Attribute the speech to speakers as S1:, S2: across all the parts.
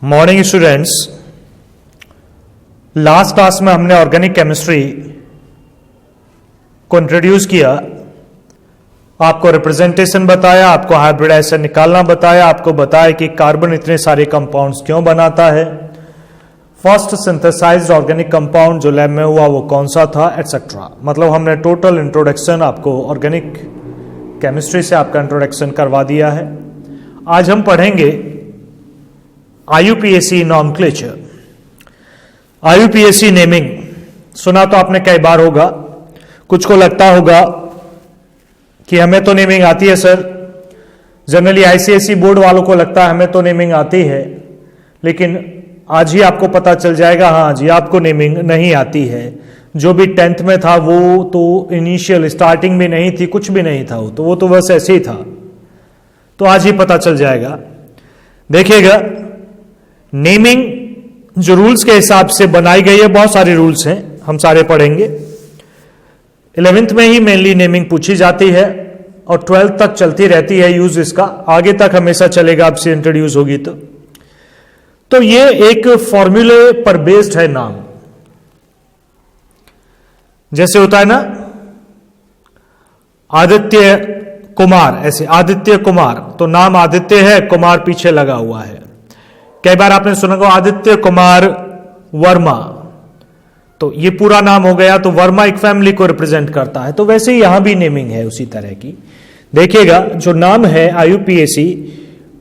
S1: Morning students. Last class में हमने organic chemistry को इंट्रोड्यूस किया, आपको रिप्रेजेंटेशन बताया, आपको हाइब्रिडाइजेशन निकालना बताया, आपको बताया कि कार्बन इतने सारे कंपाउंड्स क्यों बनाता है, फर्स्ट सिंथेसाइज्ड ऑर्गेनिक कंपाउंड जो लैब में हुआ वो कौन सा था, एटसेट्रा। मतलब हमने टोटल इंट्रोडक्शन आपको ऑर्गेनिक केमिस्ट्री से आपका इंट्रोडक्शन करवा दिया है। आज हम पढ़ेंगे IUPAC नॉमेनक्लेचर। IUPAC नेमिंग सुना तो आपने कई बार होगा, कुछ को लगता होगा कि हमें तो नेमिंग आती है सर। जनरली ICSE बोर्ड वालों को लगता है हमें तो नेमिंग आती है, लेकिन आज ही आपको पता चल जाएगा हाँ जी आपको नेमिंग नहीं आती है। जो भी 10th में था वो तो इनिशियल स्टार्टिंग में नहीं थी, कुछ भी नहीं था, वो तो बस ऐसे ही था। तो आज ही पता चल जाएगा। देखिएगा नेमिंग जो रूल्स के हिसाब से बनाई गई है, बहुत सारे रूल्स हैं, हम सारे पढ़ेंगे। 11th में ही मेनली नेमिंग पूछी जाती है और 12th तक चलती रहती है यूज इसका, आगे तक हमेशा चलेगा आपसे इंट्रोड्यूस होगी तो ये एक फॉर्मूले पर बेस्ड है नाम। जैसे होता है ना आदित्य कुमार, ऐसे आदित्य कुमार, तो नाम आदित्य है, कुमार पीछे लगा हुआ है। कई बार आपने सुना होगा आदित्य कुमार वर्मा, तो ये पूरा नाम हो गया, तो वर्मा एक फैमिली को रिप्रेजेंट करता है। तो वैसे ही यहां भी नेमिंग है उसी तरह की। देखिएगा जो नाम है IUPAC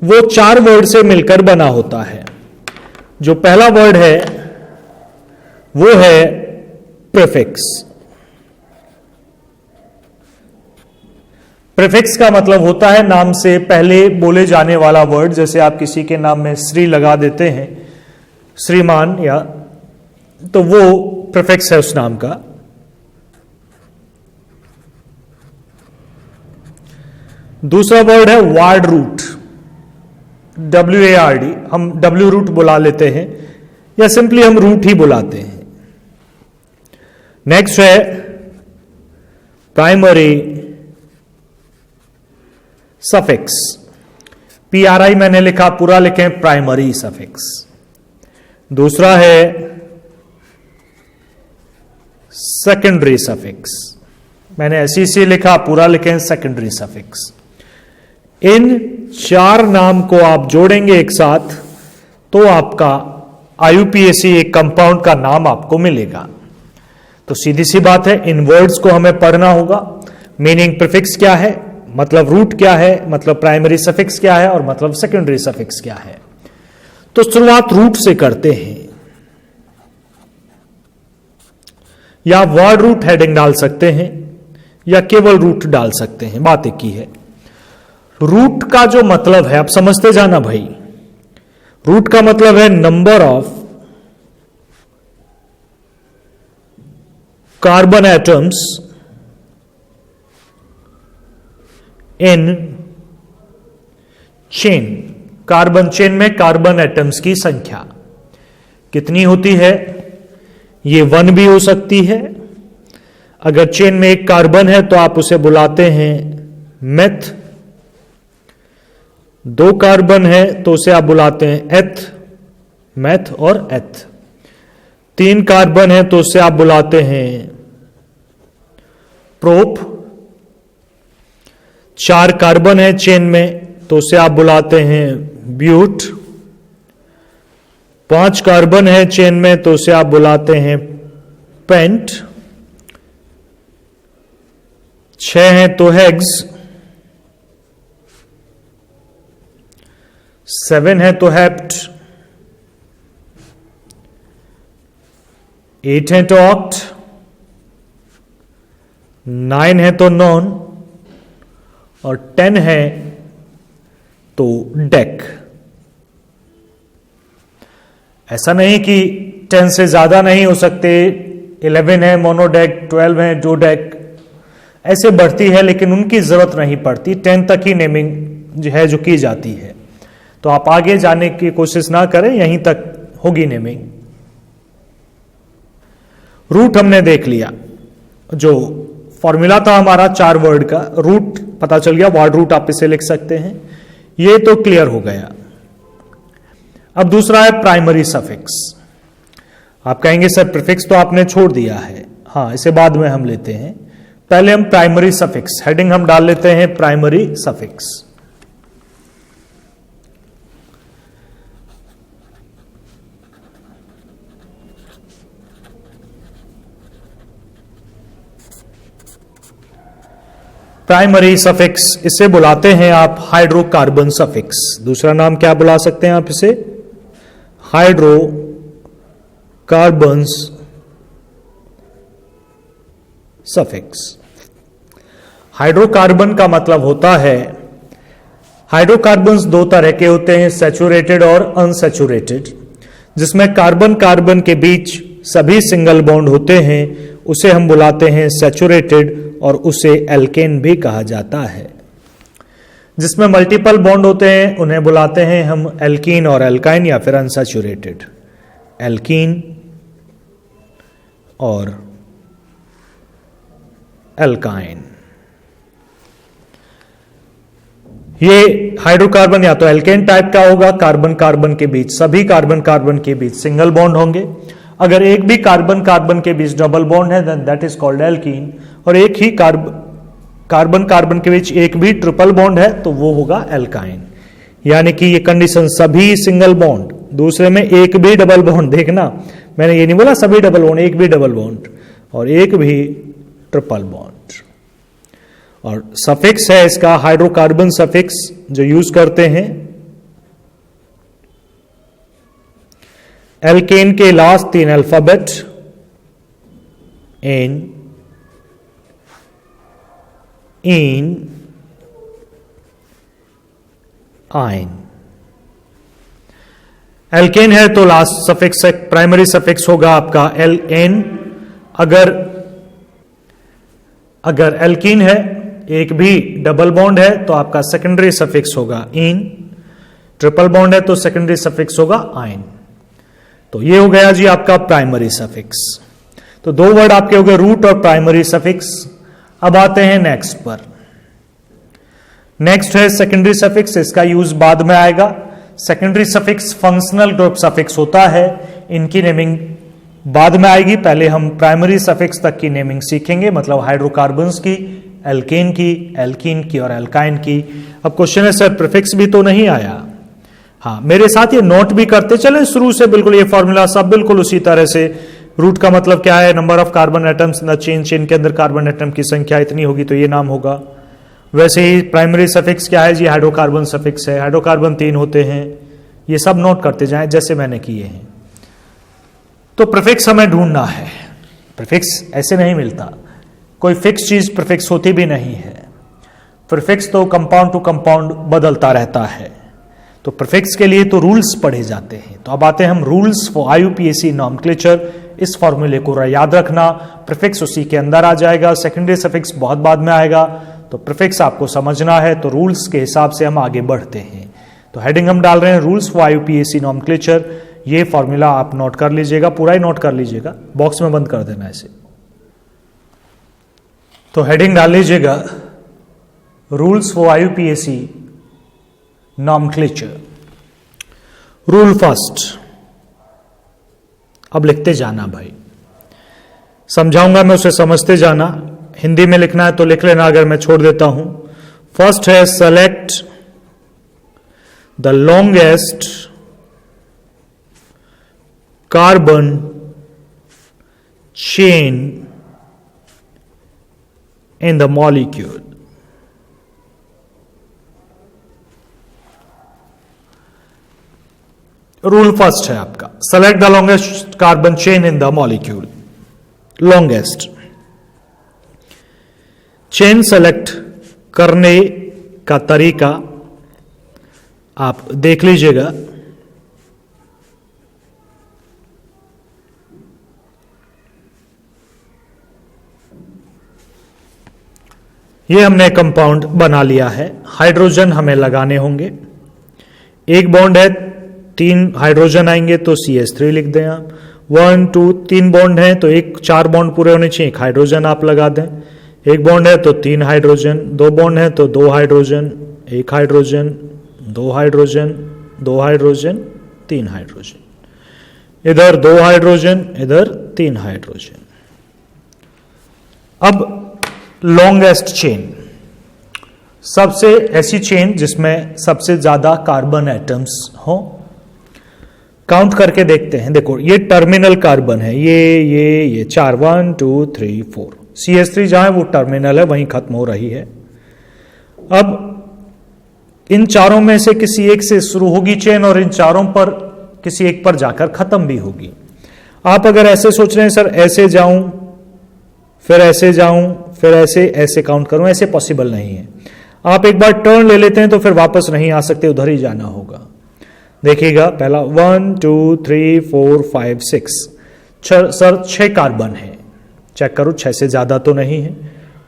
S1: वो 4 वर्ड से मिलकर बना होता है। जो पहला वर्ड है वो है प्रीफिक्स। प्रीफिक्स का मतलब होता है नाम से पहले बोले जाने वाला वर्ड। जैसे आप किसी के नाम में श्री लगा देते हैं, श्रीमान, या तो वो प्रीफिक्स है उस नाम का। दूसरा वर्ड है वार्ड रूट, WARD। हम W रूट बुला लेते हैं या सिंपली हम रूट ही बुलाते हैं। नेक्स्ट है प्राइमरी सफिक्स, PRI मैंने लिखा, पूरा लिखें प्राइमरी सफिक्स। दूसरा है सेकेंडरी सफिक्स, मैंने SEC लिखा, पूरा लिखें सेकेंडरी सफिक्स। इन 4 नाम को आप जोड़ेंगे एक साथ तो आपका IUPAC एक कंपाउंड का नाम आपको मिलेगा। तो सीधी सी बात है, इन वर्ड्स को हमें पढ़ना होगा। मीनिंग प्रीफिक्स क्या है, मतलब रूट क्या है, मतलब प्राइमरी सफिक्स क्या है और मतलब सेकेंडरी सफिक्स क्या है। तो शुरुआत रूट से करते हैं, या वर्ड रूट हेडिंग डाल सकते हैं या केवल रूट डाल सकते हैं, बात एक ही है। रूट का जो मतलब है आप समझते जाना भाई, रूट का मतलब है number of carbon atoms in chain. Carbon chain में कार्बन एटम्स की संख्या कितनी होती है, ये 1 भी हो सकती है। अगर चेन में एक कार्बन है तो आप उसे बुलाते हैं मेथ। 2 कार्बन है तो उसे आप बुलाते हैं एथ, मेथ और एथ। 3 कार्बन है तो उसे आप बुलाते हैं प्रोप। 4 कार्बन है चेन में तो उसे आप बुलाते हैं ब्यूट। 5 कार्बन है चेन में तो उसे आप बुलाते हैं पेंट। 6 है तो हेक्स। 7 है तो हेप्ट। 8 है तो ऑक्ट। 9 है तो नॉन और 10 है तो डेक। ऐसा नहीं कि 10 से ज्यादा नहीं हो सकते, 11 है मोनोडेक, 12 है डोडेक, ऐसे बढ़ती है, लेकिन उनकी जरूरत नहीं पड़ती। 10 तक ही नेमिंग जो है जो की जाती है। तो आप आगे जाने की कोशिश ना करें, यहीं तक होगी नेमिंग। रूट हमने देख लिया, जो फॉर्मूला था हमारा 4 वर्ड का, रूट पता चल गया, वर्ड रूट आप इसे लिख सकते हैं। ये तो क्लियर हो गया। अब दूसरा है प्राइमरी सफिक्स। आप कहेंगे सर प्रीफिक्स तो आपने छोड़ दिया है। हाँ, इसे बाद में हम लेते हैं, पहले हम प्राइमरी सफिक्स, हेडिंग हम डाल लेते हैं प्राइमरी सफिक्स। प्राइमरी सफिक्स, इसे बुलाते हैं आप हाइड्रोकार्बन सफिक्स। दूसरा नाम क्या बुला सकते हैं आप इसे? Hydrocarbons suffix. हाइड्रोकार्बन का मतलब होता है, हाइड्रोकार्बन्स दो तरह के होते हैं, सैचुरेटेड और अनसैचुरेटेड। जिसमें कार्बन कार्बन के बीच सभी सिंगल बॉन्ड होते हैं उसे हम बुलाते हैं सैचुरेटेड, और उसे एल्केन भी कहा जाता है। जिसमें मल्टीपल बॉन्ड होते हैं उन्हें बुलाते हैं हम एल्कीन और एल्काइन, या फिर अनसैचुरेटेड। एल्कीन और एल्काइन, ये हाइड्रोकार्बन या तो एल्केन टाइप का होगा, कार्बन कार्बन के बीच, सभी कार्बन कार्बन के बीच सिंगल बॉन्ड होंगे। अगर एक भी कार्बन कार्बन के बीच डबल बॉन्ड है then that is called alkene, और एक ही कार्बन कार्बन के बीच एक भी ट्रिपल बॉन्ड है तो वो होगा एल्काइन। यानी कि ये कंडीशन, सभी सिंगल बॉन्ड, दूसरे में एक भी डबल बॉन्ड, देखना मैंने ये नहीं बोला सभी डबल बॉन्ड, एक भी डबल बॉन्ड और एक भी ट्रिपल बॉन्ड। और सफिक्स है इसका हाइड्रोकार्बन सफिक्स जो यूज करते हैं एल्केन के लास्ट 3 अल्फाबेट एन, इन, आइन। एल्केन है तो लास्ट सफिक्स प्राइमरी सफिक्स होगा आपका एल एन। अगर एल्कीन है, एक भी डबल बॉन्ड है तो आपका सेकेंडरी सफिक्स होगा इन, ट्रिपल बॉन्ड है तो सेकेंडरी सफिक्स होगा आइन। तो ये हो गया जी आपका प्राइमरी सफिक्स। तो दो वर्ड आपके हो गए, रूट और प्राइमरी सफिक्स। अब आते हैं नेक्स्ट पर। नेक्स्ट है सेकेंडरी सफिक्स, इसका यूज बाद में आएगा। Secondary suffix functional group suffix होता है, इनकी नेमिंग बाद में आएगी। पहले हम प्राइमरी सफिक्स तक की नेमिंग सीखेंगे, मतलब हाइड्रोकार्बन्स की, एल्केन की, एल्कीन की और एल्काइन की। अब क्वेश्चन है सर प्रीफिक्स भी तो नहीं आया। हाँ, मेरे साथ ये नोट भी करते चले शुरू से, बिल्कुल ये फॉर्मूला सब बिल्कुल उसी तरह से। रूट का मतलब क्या है? Number of carbon atoms in the chain, chain के अंदर कार्बन एटम की संख्या इतनी होगी तो ये नाम होगा। वैसे ही प्राइमरी सफिक्स क्या है जी? हाइड्रोकार्बन सफिक्स है। हाइड्रोकार्बन 3 होते हैं, ये सब नोट करते जाएं जैसे मैंने किए हैं। तो प्रीफिक्स हमें ढूंढना है। प्रीफिक्स ऐसे नहीं मिलता, कोई फिक्स चीज प्रीफिक्स होती भी नहीं है। प्रीफिक्स तो कंपाउंड टू कंपाउंड बदलता रहता है। तो प्रीफिक्स के लिए तो रूल्स पढ़े जाते हैं। तो अब आते हैं हम रूल्स फॉर IUPAC नॉमेनक्लेचर। इस फॉर्मूले को याद रखना, प्रीफिक्स उसी के अंदर आ जाएगा, सेकेंडरी सफिक्स बहुत बाद में आएगा। तो प्रीफिक्स आपको समझना है, तो रूल्स के हिसाब से हम आगे बढ़ते हैं। तो हेडिंग हम डाल रहे हैं रूल्स फॉर IUPAC नॉमेनक्लेचर। ये फॉर्मूला आप नोट कर लीजिएगा, पूरा ही नोट कर लीजिएगा, बॉक्स में बंद कर देना इसे। तो हेडिंग डाल लीजिएगा rules for IUPAC nomenclature. Rule first, अब लिखते जाना भाई, समझाऊंगा मैं, उसे समझते जाना। हिंदी में लिखना है तो लिख लेना अगर मैं छोड़ देता हूं। फर्स्ट है select the longest carbon chain in the molecule. Rule first है आपका, select the longest carbon chain in the molecule. Longest chain select करने का तरीका आप देख लीजिएगा। ये हमने कंपाउंड बना लिया है, हाइड्रोजन हमें लगाने होंगे। एक बॉन्ड है, 3 हाइड्रोजन आएंगे तो CH3 लिख दें आप। 1 2 3 बॉन्ड है तो 4 बॉन्ड पूरे होने चाहिए, 1 हाइड्रोजन आप लगा दें। एक बॉन्ड है तो 3 हाइड्रोजन, 2 बॉन्ड है तो 2 hydrogen, 1 hydrogen, 2 hydrogen, 2 hydrogen, 3 hydrogen, इधर 2 हाइड्रोजन, इधर 3 हाइड्रोजन। अब लॉन्गेस्ट चेन, सबसे ऐसी चेन जिसमें सबसे ज्यादा कार्बन एटम्स हो, काउंट करके देखते हैं। देखो ये टर्मिनल कार्बन है, ये 4, 1 2 3 4, CH3 जहां है वो टर्मिनल है, वहीं खत्म हो रही है। अब इन चारों में से किसी एक से शुरू होगी चेन और इन चारों पर किसी एक पर जाकर खत्म भी होगी। आप अगर ऐसे सोच रहे हैं सर ऐसे जाऊं फिर ऐसे जाऊं फिर ऐसे ऐसे काउंट करूं, ऐसे पॉसिबल नहीं है। आप एक बार टर्न ले लेते हैं तो फिर वापस नहीं आ सकते, उधर ही जाना होगा। देखिएगा पहला 1 2 3 4 5 6, सर 6 कार्बन है, चेक करो 6 से ज्यादा तो नहीं है।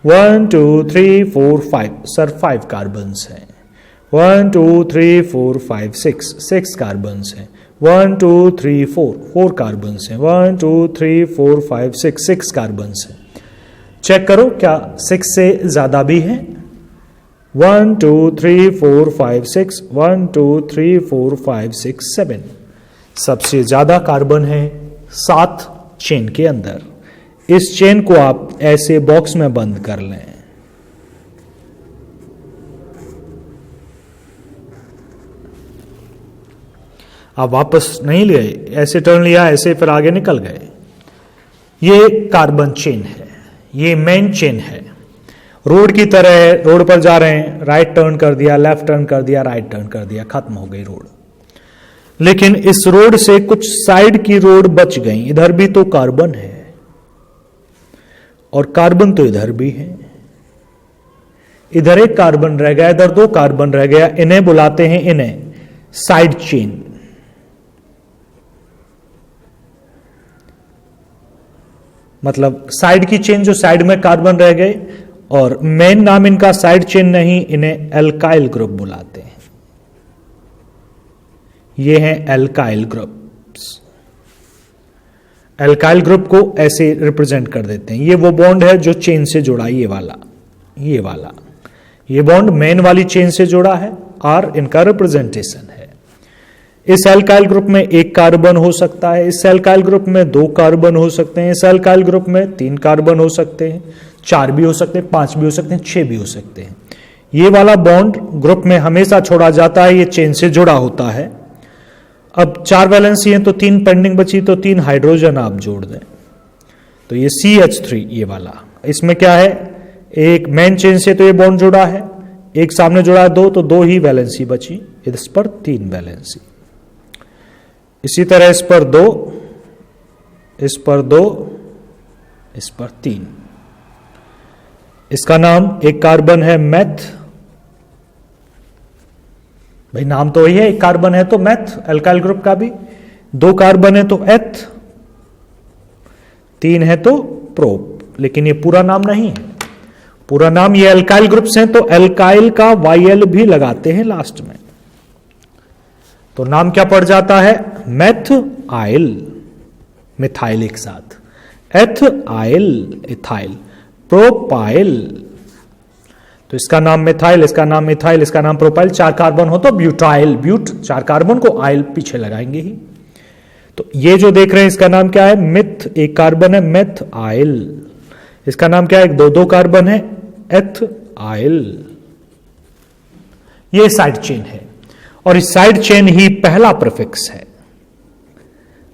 S1: 1 2 3 4 5, सर 5 कार्बन्स हैं। 1 2 3 4 5 6 कार्बन्स हैं। 1 2 3 4 कार्बन्स हैं। 1 2 3 4 5 6 कार्बन्स हैं। चेक करो क्या 6 से ज्यादा भी है? 1 2 3 4 5 6, 1 2 3 4 5 6 7, सबसे ज्यादा कार्बन है 7 चेन के अंदर। इस चेन को आप ऐसे बॉक्स में बंद कर लें। आप वापस नहीं ले, ऐसे टर्न लिया, ऐसे फिर आगे निकल गए। ये कार्बन चेन है, ये मेन चेन है। रोड की तरह है, रोड पर जा रहे हैं, राइट टर्न कर दिया, लेफ्ट टर्न कर दिया, राइट टर्न कर दिया, खत्म हो गई रोड। लेकिन इस रोड से कुछ साइड की रोड बच गई, इधर भी तो कार्बन है और कार्बन तो इधर भी है। इधर एक कार्बन रह गया, इधर 2 कार्बन रह गया, इन्हें बुलाते हैं, इन्हें साइड चेन। मतलब साइड की चेन, जो साइड में कार्बन रह गए, और मेन नाम इनका साइड चेन नहीं, इन्हें एल्काइल ग्रुप बुलाते हैं। ये हैं एल्काइल ग्रुप्स। एल्काइल ग्रुप को ऐसे रिप्रेजेंट कर देते हैं। ये वो बॉन्ड है जो चेन से जुड़ा, ये वाला, ये वाला, ये बॉन्ड मेन वाली चेन से जुड़ा है, आर इनका रिप्रेजेंटेशन है। इस एल्काइल ग्रुप में 1 कार्बन हो सकता है, इस एल्काइल ग्रुप में 2 कार्बन हो सकते हैं, इस एल्काइल ग्रुप में 3 कार्बन हो सकते हैं, 4 भी हो सकते हैं, 5 भी हो सकते हैं, 6 भी हो सकते हैं। ये वाला बॉन्ड ग्रुप में हमेशा छोड़ा जाता है, ये चेन से जुड़ा होता है। अब 4 वैलेंसी हैं तो 3 पेंडिंग बची, तो 3 हाइड्रोजन आप जोड़ दें तो ये CH3, ये वाला। इसमें क्या है, एक मेन चेन से तो ये बॉन्ड जुड़ा है, एक सामने जुड़ा है 2, तो 2 ही वैलेंसी बची, इस पर 3 वैलेंसी। इसी तरह इस पर 2, इस पर 2, इस पर 3। इसका नाम, एक कार्बन है मेथ, भाई नाम तो वही है, एक कार्बन है तो मेथ, एल्काइल ग्रुप का भी। 2 कार्बन है तो एथ, 3 है तो प्रोप, लेकिन ये पूरा नाम नहीं है। पूरा नाम, ये एल्काइल ग्रुप्स हैं तो एल्काइल का YL भी लगाते हैं लास्ट में, तो नाम क्या पड़ जाता है, मेथ आइल, मिथाइल एक साथ, एथ आइल इथाइल, प्रोपाइल। तो इसका नाम मिथाइल, इसका नाम मिथाइल, इसका नाम प्रोपाइल। 4 कार्बन हो तो ब्यूटाइल, ब्यूट, 4 कार्बन को आइल पीछे लगाएंगे ही। तो ये जो देख रहे हैं इसका नाम क्या है, मिथ, 1 कार्बन है, मेथ आइल। इसका नाम क्या है, 2 कार्बन है, एथ आइल। ये साइड चेन है, और इस साइड चेन ही पहला प्रीफिक्स है।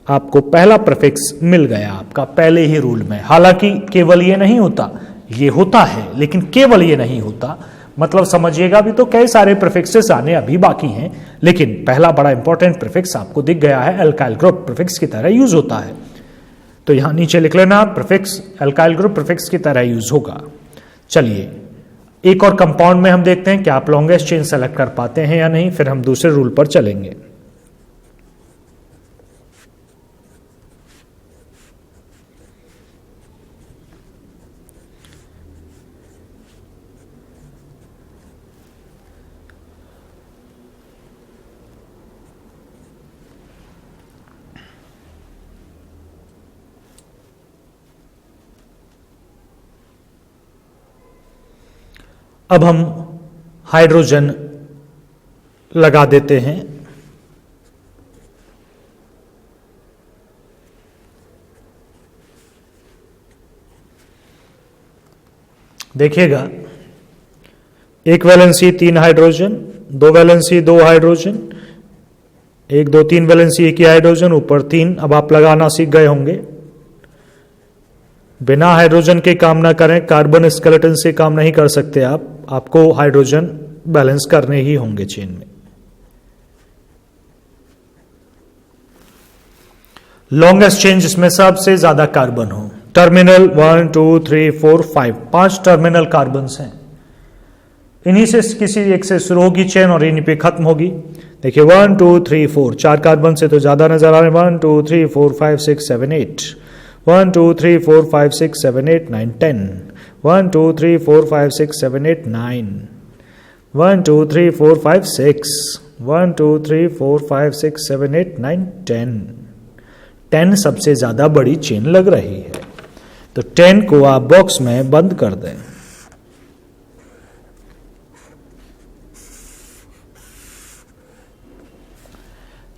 S1: आपको पहला प्रीफिक्स मिल गया आपका पहले ही रूल में। हालांकि केवल ये नहीं होता, ये होता है, लेकिन केवल ये नहीं होता। मतलब समझिएगा भी तो कई सारे प्रीफिक्सेस आने अभी बाकी हैं, लेकिन पहला बड़ा इंपॉर्टेंट प्रीफिक्स आपको दिख गया है, एल्काइल ग्रुप प्रीफिक्स की तरह यूज होता है। तो यहां नीचे लिख लेना, प्रीफिक्स एल्काइल ग्रुप प्रीफिक्स की तरह यूज होगा। चलिए एक और कंपाउंड में हम देखते हैं कि आप लॉन्गेस्ट चेन सेलेक्ट कर पाते हैं या नहीं, फिर हम दूसरे रूल पर चलेंगे। अब हम हाइड्रोजन लगा देते हैं। देखिएगा, एक valency 3 hydrogen, 2 valency 2 hydrogen, 1 2 3 valency 1 ही हाइड्रोजन, ऊपर 3। अब आप लगाना सीख गए होंगे। बिना हाइड्रोजन के काम ना करें, कार्बन स्केलेटन से काम नहीं कर सकते आपको हाइड्रोजन बैलेंस करने ही होंगे चेन में। लॉन्गेस्ट चेन जिसमें सबसे ज्यादा कार्बन हो, टर्मिनल 1 2 3 4 5, 5 टर्मिनल कार्बन हैं। इन्हीं से किसी एक से शुरू होगी चेन और इन्हीं पे खत्म होगी। देखिए 1 2 3 4, 4 कार्बन से तो ज्यादा नजर आ रहे हैं। 1 2 3 4 5 6 7 8, 1 2 3 4 5 6 7 8 9 10, 1 2 3 4 5 6 7 8 9, 1 2 3 4 5 6, 1 2 3 4 5 6 7 8 9 10, 10 सबसे ज्यादा बड़ी चेन लग रही है। तो 10 को आप बॉक्स में बंद कर दें।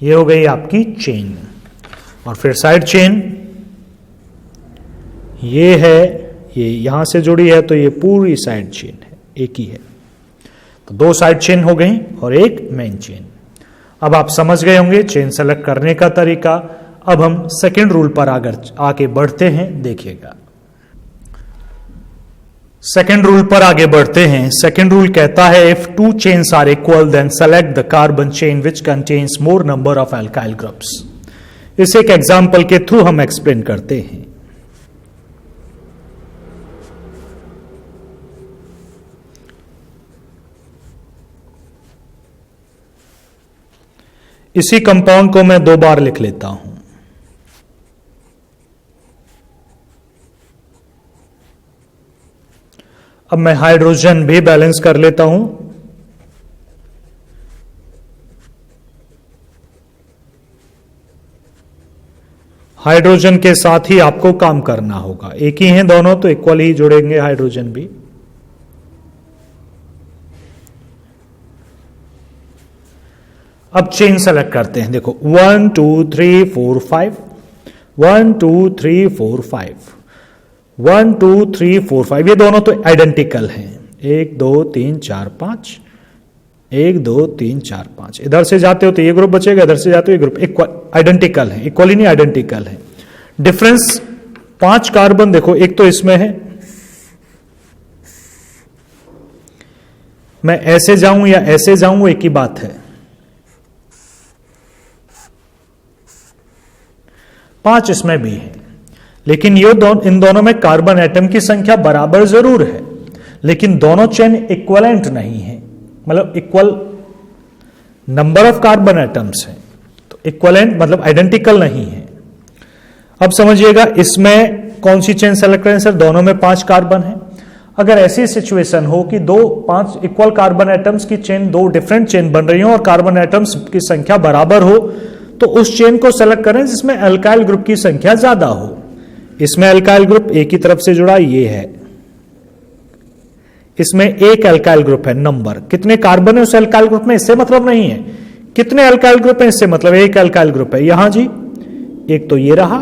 S1: ये हो गई आपकी चेन। और फिर साइड चेन, ये है, ये यहां से जुड़ी है तो ये पूरी साइड चेन है, एक ही है। तो 2 साइड चेन हो गई और एक मेन चेन। अब आप समझ गए होंगे चेन सेलेक्ट करने का तरीका। अब हम सेकंड रूल पर आगे बढ़ते हैं, देखिएगा। सेकंड रूल पर आगे बढ़ते हैं। सेकंड रूल कहता है if 2 chains are equal then select the carbon chain which contains more number of alkyl groups. इसे एक एग्जांपल के थ्रू हम एक्सप्लेन करते हैं। इसी कंपाउंड को मैं 2 बार लिख लेता हूं। अब मैं हाइड्रोजन भी बैलेंस कर लेता हूं। हाइड्रोजन के साथ ही आपको काम करना होगा, एक ही हैं दोनों तो इक्वल ही जुड़ेंगे हाइड्रोजन भी। अब चेन सेलेक्ट करते हैं। देखो 1 2 3 4 5, 1 2 3 4 5, 1 2 3 4 5, ये दोनों तो आइडेंटिकल हैं। 1 2 3 4 5, 1 2 3 4 5। इधर से जाते हो तो ये ग्रुप बचेगा, इधर से जाते हो ये ग्रुप आइडेंटिकल है, इक्वली नहीं आइडेंटिकल है। डिफरेंस 5 कार्बन देखो, एक तो इसमें है, मैं ऐसे जाऊं या ऐसे जाऊं एक ही बात है। 5 इसमें भी है, लेकिन ये इन दोनों में कार्बन एटम की संख्या बराबर जरूर है, लेकिन दोनों चेन इक्वलेंट नहीं है, मतलब equal number of carbon atoms हैं, तो इक्वलेंट मतलब आइडेंटिकल नहीं है। अब समझिएगा इसमें कौन सी चेन सेलेक्ट करें सर, दोनों में 5 कार्बन है। अगर ऐसी सिचुएशन हो कि 5 इक्वल कार्बन एटम्स की चेन, 2 डिफरेंट चेन बन रही हो और कार्बन एटम्स की संख्या बराबर हो, तो उस चेन को सेलेक्ट करें जिसमें अल्काइल ग्रुप की संख्या ज्यादा हो। इसमें अल्काइल ग्रुप एक ही तरफ से जुड़ा, ये है, इसमें एक अल्काइल ग्रुप है। नंबर कितने कार्बन है उस अल्काइल ग्रुप में इससे मतलब नहीं है, कितने अल्काइल ग्रुप है इससे मतलब एक अल्काइल ग्रुप है। यहां जी एक तो ये रहा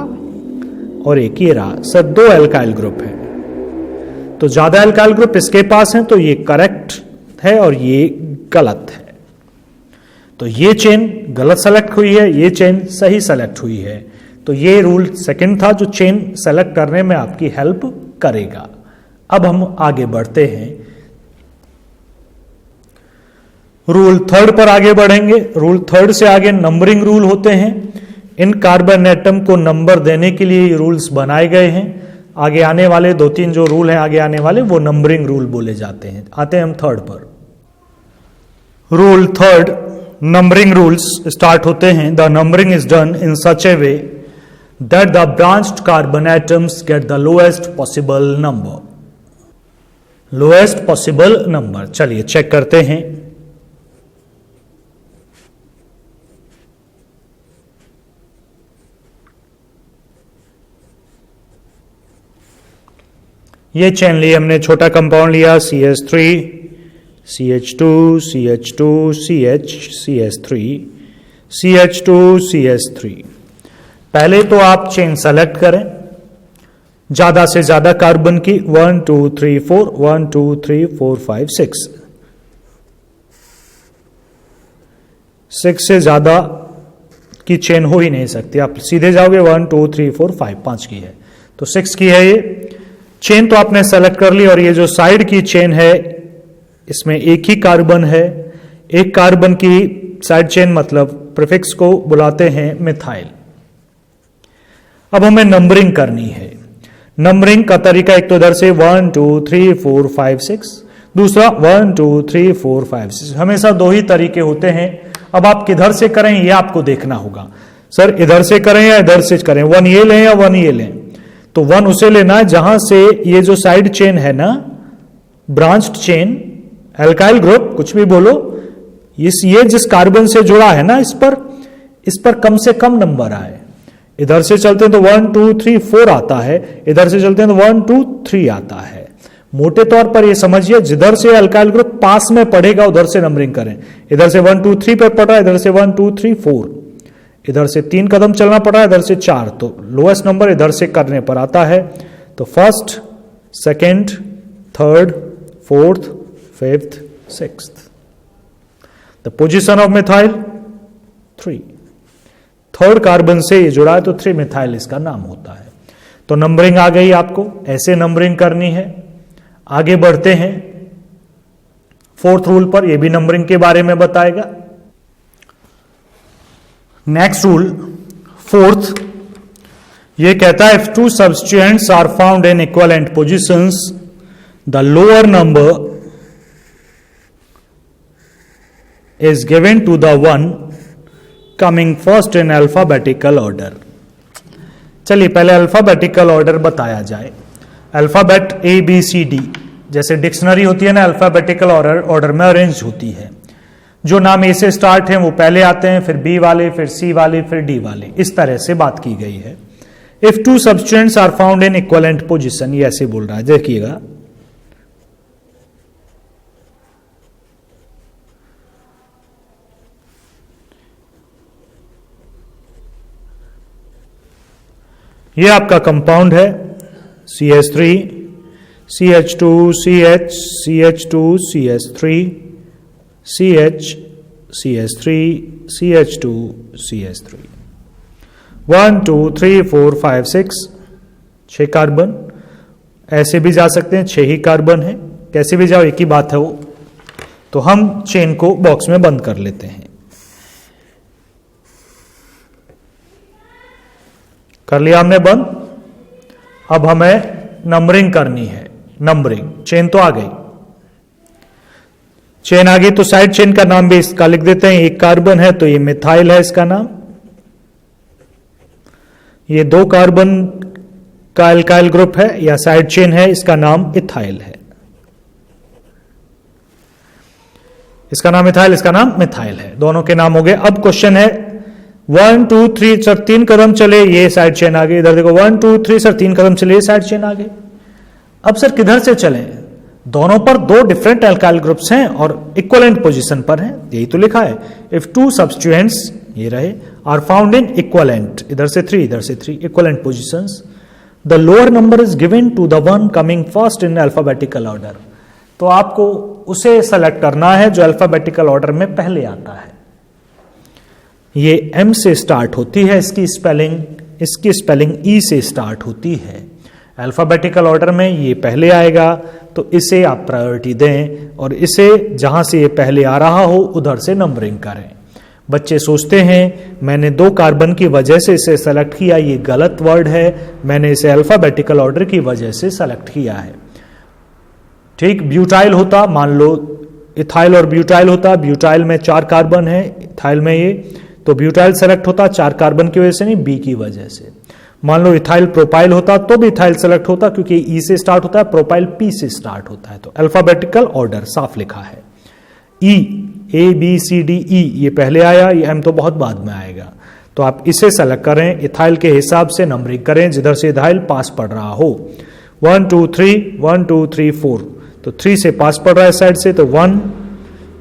S1: और एक ये रहा, सर 2 अल्काइल ग्रुप है, तो ज्यादा अल्काइल ग्रुप इसके पास है, तो ये करेक्ट है और ये गलत है। तो ये चेन गलत सेलेक्ट हुई है, ये चेन सही सेलेक्ट हुई है। तो ये रूल सेकंड था जो चेन सेलेक्ट करने में आपकी हेल्प करेगा। अब हम आगे बढ़ते हैं, रूल थर्ड पर आगे बढ़ेंगे। रूल थर्ड से आगे नंबरिंग रूल होते हैं। इन कार्बन एटम को नंबर देने के लिए रूल्स बनाए गए हैं। आगे आने वाले 2-3 जो रूल हैं आगे आने वाले, वो नंबरिंग रूल बोले जाते हैं। आते हैं हम थर्ड पर। Rule third, numbering rules start होते हैं। The numbering is done in such A way that the branched carbon atoms get the lowest possible number. Lowest possible number, चलिए चेक करते हैं। ये चेन ली हमने, छोटा कंपाउंड लिया CH3, CH2, CH2, CH, CH3, CH2, CH3। पहले तो आप चेन सेलेक्ट करें, ज्यादा से ज्यादा कार्बन की 1 2 3 4 1 2 3 4 5 6 से ज्यादा की चेन हो ही नहीं सकती। आप सीधे जाओगे 1 2 3 4 5 5 की है, तो 6 की है ये चेन। तो आपने सेलेक्ट कर ली। और ये जो साइड की चेन है इसमें एक ही कार्बन है। एक कार्बन की साइड चेन मतलब प्रीफिक्स को बुलाते हैं मिथाइल। अब हमें नंबरिंग करनी है। नंबरिंग का तरीका एक तो इधर से 1 2 3 4 5 6, दूसरा 1 2 3 4 5 6। हमेशा दो ही तरीके होते हैं। अब आप किधर से करें ये आपको देखना होगा। सर इधर से करें या इधर से करें, 1 ये लें या 1 ये लें, तो 1 उसे लेना है जहां से ये जो साइड चेन है ना, ब्रांच्ड चेन, एल्काइल ग्रुप, कुछ भी बोलो, ये जिस कार्बन से जुड़ा है ना, इस पर कम से कम नंबर आए। इधर से चलते हैं तो 1 2 3 4 आता है, इधर से चलते हैं तो 1 2 3 आता है। मोटे तौर पर ये समझिए जिधर से अल्काइल ग्रुप पास में पड़ेगा उधर से नंबरिंग करें। इधर से 1 2 3 पे पड़ रहा है, इधर से 1 2 3 4, इधर से 3 कदम चलना पड़ रहा है, इधर से 4, तो लोएस्ट नंबर इधर से करने पर आता है। तो first, second, third, fourth, fifth, sixth. The position of methyl 3, third carbon से ये जुड़ा है तो 3 मिथाइल इसका नाम होता है। तो नंबरिंग आ गई, आपको ऐसे नंबरिंग करनी है। आगे बढ़ते हैं फोर्थ रूल पर, यह भी नंबरिंग के बारे में बताएगा। नेक्स्ट रूल फोर्थ, यह कहता है if 2 substituents are found in equivalent positions the lower number is given to the one coming first in alphabetical order। चलिए पहले अल्फाबेटिकल ऑर्डर बताया जाए। अल्फाबेट ABCD जैसे डिक्शनरी होती है ना, अल्फाबेटिकल ऑर्डर में अरेंज होती है। जो नाम ए से स्टार्ट है वो पहले आते हैं, फिर बी वाले, फिर सी वाले, फिर डी वाले, इस तरह से बात की गई है। If 2 substituents are found in equivalent position, ये ऐसे बोल रहा है, देखिएगा। ये आपका कंपाउंड है CH3 CH2 CH CH2 CH3 CH CH3 CH2 CH3, 1 2 3 4 5 6, 6 carbon. ऐसे भी जा सकते हैं, 6 ही कार्बन है, कैसे भी जाओ एक ही बात है वो। तो हम चेन को बॉक्स में बंद कर लेते हैं। कर लिया हमने बंद। अब हमें नंबरिंग करनी है। नंबरिंग, चेन तो आ गई, चेन आ गई तो साइड चेन का नाम भी इसका लिख देते हैं। एक कार्बन है तो ये मिथाइल है इसका नाम। ये 2 कार्बन का एल्काइल ग्रुप है या साइड चेन है, इसका नाम इथाइल है। इसका नाम इथाइल, इसका नाम मिथाइल है, दोनों के नाम हो गए। अब क्वेश्चन है 1 2 3, सर 3 कदम चले ये साइड चेन आ गई। इधर देखो 1 2 3, सर 3 कदम चले ये साइड चेन आ गई। अब सर किधर से चले? दोनों पर 2 डिफरेंट अल्काइल ग्रुप्स हैं और इक्विवेलेंट पोजीशन पर हैं, यही तो लिखा है। इफ 2 सब्स्टिट्यूएंट्स, ये रहे, आर फाउंड इन इक्विवेलेंट, इधर से 3 इधर से 3, equivalent positions, the lower number is given to the one coming first in alphabetical order. तो आपको उसे सेलेक्ट करना है जो अल्फाबेटिकल ऑर्डर में पहले आता है। ये M से स्टार्ट होती है, इसकी स्पेलिंग E से स्टार्ट होती है। अल्फाबेटिकल ऑर्डर में ये पहले आएगा तो इसे आप प्रायोरिटी दें और इसे जहां से ये पहले आ रहा हो उधर से नंबरिंग करें। बच्चे सोचते हैं मैंने 2 कार्बन की वजह से इसे सेलेक्ट किया, ये गलत वर्ड है, मैंने इसे अल्फाबेटिकल ऑर्डर की वजह से सेलेक्ट किया है। ठीक, ब्यूटाइल होता, मान लो इथाइल और ब्यूटाइल होता, ब्यूटाइल में 4 कार्बन है, इथाइल में ये, तो ब्यूटाइल सेलेक्ट होता 4 कार्बन की वजह से नहीं, बी की वजह से। मान लो इथाइल प्रोपाइल होता तो भी इथाइल सेलेक्ट होता क्योंकि ई से स्टार्ट होता है, प्रोपाइल पी से स्टार्ट होता है। तो अल्फाबेटिकल ऑर्डर साफ लिखा है। ई, A B C D E, ये पहले आया, ये एम तो बहुत बाद में आएगा। तो आप इसे सेलेक्ट करें, इथाइल के हिसाब से नंबरिंग करें जिधर से इथाइल पास पड़ रहा हो। 1 2 3 1 2 3 4, तो 3 से पास पड़ रहा है साइड से, तो 1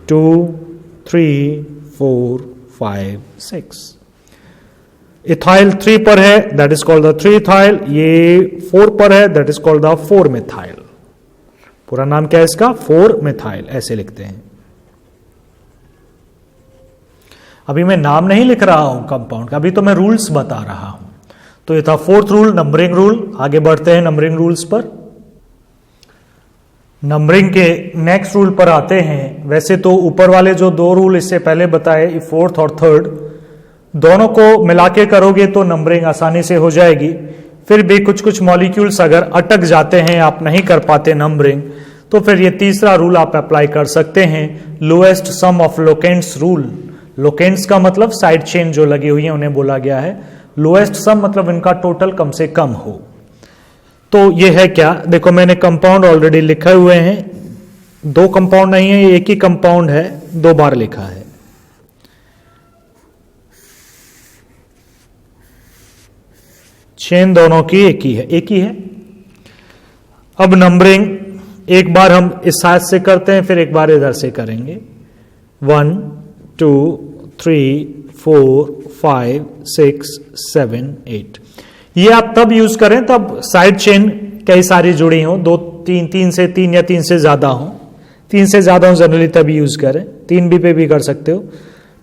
S1: 2 3 4 5 6। इथाइल 3 पर है, that is called the 3 ethyl. ये 4 पर है, that is called the 4 methyl. पूरा नाम क्या है इसका? 4 मिथाइल, ऐसे लिखते हैं। अभी मैं नाम नहीं लिख रहा हूं कंपाउंड का, अभी तो मैं रूल्स बता रहा हूं। तो ये था 4th रूल, नंबरिंग रूल। आगे बढ़ते हैं नंबरिंग रूल्स पर। नंबरिंग के नेक्स्ट रूल पर आते हैं। वैसे तो ऊपर वाले जो 2 रूल इससे पहले बताए, 4th और 3rd, दोनों को मिला के करोगे तो नंबरिंग आसानी से हो जाएगी। फिर भी कुछ कुछ मॉलिक्यूल्स अगर अटक जाते हैं, आप नहीं कर पाते नंबरिंग, तो फिर ये तीसरा रूल आप अप्लाई कर सकते हैं, lowest sum of locants rule. Locants का मतलब साइड चेन जो लगी हुई है उन्हें बोला गया है। लोएस्ट सम मतलब इनका टोटल कम से कम हो। तो ये है क्या? देखो मैंने कंपाउंड ऑलरेडी लिखे हुए हैं। 2 कंपाउंड नहीं है, एक ही कंपाउंड है, 2 बार लिखा है। चेन दोनों की एक ही है। अब नंबरिंग एक बार हम इस साइड से करते हैं, फिर एक बार इधर से करेंगे। 1 2 3 4 5 6 7 8। ये आप तब यूज करें तब साइड चेन कई सारी जुड़ी हो, 2 3 से 3 या 3 से ज्यादा हो। 3 से ज्यादा हो जनरली तभी यूज करें। 3 भी पे भी कर सकते हो।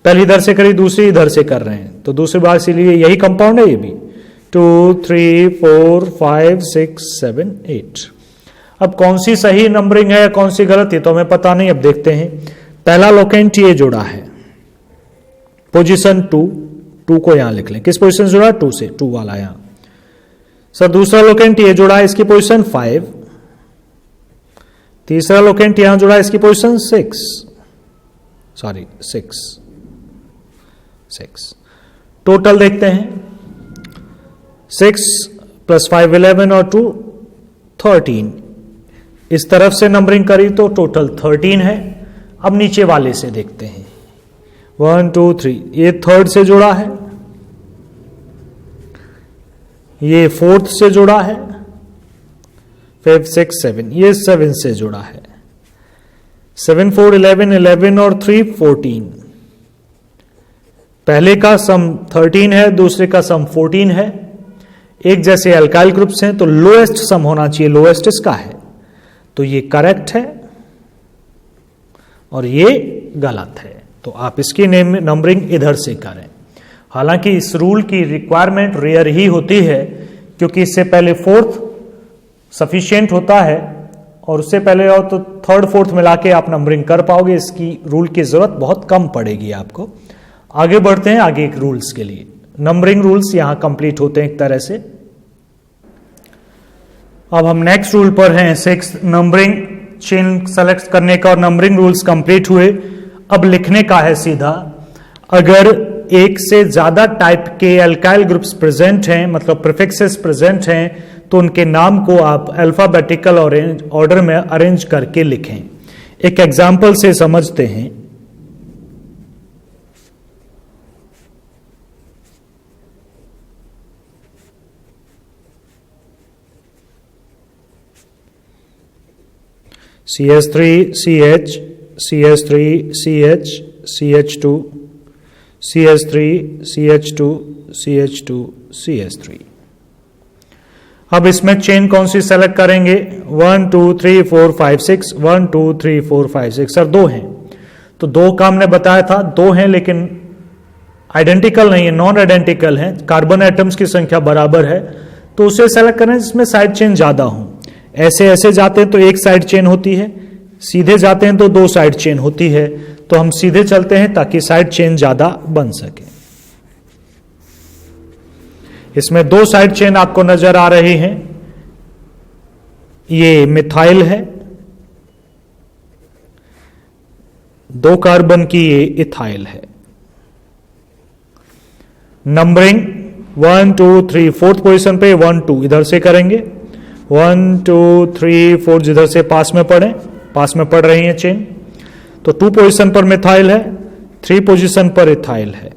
S1: पहली इधर से करी, दूसरी इधर से कर रहे हैं, तो दूसरी बार इसीलिए यही कंपाउंड है ये भी। 2 3 4 5 6 7 8। अब कौन सी सही नंबरिंग है या कौन सी गलत है तो हमें पता नहीं। अब देखते हैं। पहला लोकेंट ये जुड़ा है, पोजीशन 2 को यहां लिख लें। किस पोजीशन से जुड़ा? 2 से, 2 वाला यहां। सर दूसरा लोकेंट ये जुड़ा है, इसकी पोजीशन 5। तीसरा लोकेंट यहां जुड़ा है, इसकी पोजीशन 6। टोटल देखते हैं। 6 + 5 11 और 2 13। इस तरफ से नंबरिंग करी तो टोटल 13 है। अब नीचे वाले से देखते हैं। 1 2 3, ये 3rd से जुड़ा है, ये 4th से जुड़ा है, 5 6 7, ये 7 से जुड़ा है। 7 4 11, 11 और 3 14। पहले का सम 13 है, दूसरे का सम 14 है। एक जैसे अल्काइल ग्रुप्स हैं तो लोएस्ट सम होना चाहिए, लोएस्ट इसका है, तो ये करेक्ट है और ये गलत है। तो आप इसकी नंबरिंग इधर से करें। हालांकि इस रूल की रिक्वायरमेंट रेयर ही होती है, क्योंकि इससे पहले 4th सफिशिएंट होता है और उससे पहले और तो 3rd 4th मिला के आप नंबरिंग कर पाओगे। इसकी रूल की जरूरत बहुत कम पड़ेगी आपको। आगे बढ़ते हैं आगे एक रूल्स के लिए। नंबरिंग रूल्स यहां कंप्लीट होते हैं एक तरह से। अब हम नेक्स्ट रूल पर हैं, 6 नंबरिंग चेन सेलेक्ट करने का और नंबरिंग रूल्स कंप्लीट हुए। अब लिखने का है सीधा। अगर एक से ज्यादा टाइप के अल्काइल ग्रुप्स प्रेजेंट हैं, मतलब प्रीफिक्सेस प्रेजेंट हैं, तो उनके नाम को आप अल्फाबेटिकल ऑर्डर में अरेंज करके लिखें। एक एग्जाम्पल से समझते हैं। CH3 CH, CH3 CH, CH2 CH3 CH2 CH2 CH3। अब इसमें चेन कौन सी सेलेक्ट करेंगे? 1 2 3 4 5 6, 1 2 3 4 5 6। सर 2 हैं, तो 2 का हमने बताया था, 2 हैं लेकिन आइडेंटिकल नहीं है, नॉन आइडेंटिकल है। कार्बन एटम्स की संख्या बराबर है, तो उसे सेलेक्ट करें जिसमें साइड चेन ज्यादा हो। ऐसे ऐसे जाते हैं तो एक साइड चेन होती है, सीधे जाते हैं तो 2 साइड चेन होती है। तो हम सीधे चलते हैं ताकि साइड चेन ज्यादा बन सके। इसमें 2 साइड चेन आपको नजर आ रही हैं। ये मिथाइल है, 2 कार्बन की ये इथाइल है। नंबरिंग 1 2 3, 4th पोजीशन पे 1 2 इधर से करेंगे। 1 2 3 4 जिधर से पास में पड़ रही है चेन, तो 2 पोजीशन पर मिथाइल है, 3 पोजीशन पर इथाइल है।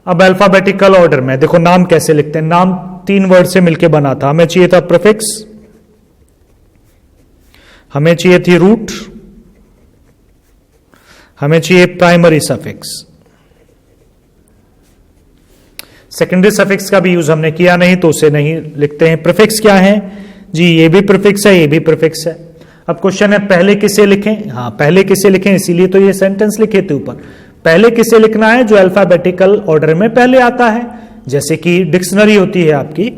S1: अब अल्फाबेटिकल ऑर्डर में देखो नाम कैसे लिखते हैं। नाम 3 वर्ड से मिलके बना था। हमें चाहिए था प्रीफिक्स, हमें चाहिए थी रूट, हमें चाहिए प्राइमरी सफिक्स। सेकेंडरी सफिक्स का भी यूज हमने किया नहीं तो उसे नहीं लिखते हैं। प्रीफिक्स क्या है जी, ये भी प्रीफिक्स है, ये भी प्रीफिक्स है। अब क्वेश्चन है पहले किसे लिखें, हाँ पहले किसे लिखें, इसीलिए तो ये सेंटेंस लिखे थे ऊपर। पहले किसे लिखना है, जो अल्फाबेटिकल ऑर्डर में पहले आता है, जैसे कि डिक्शनरी होती है आपकी,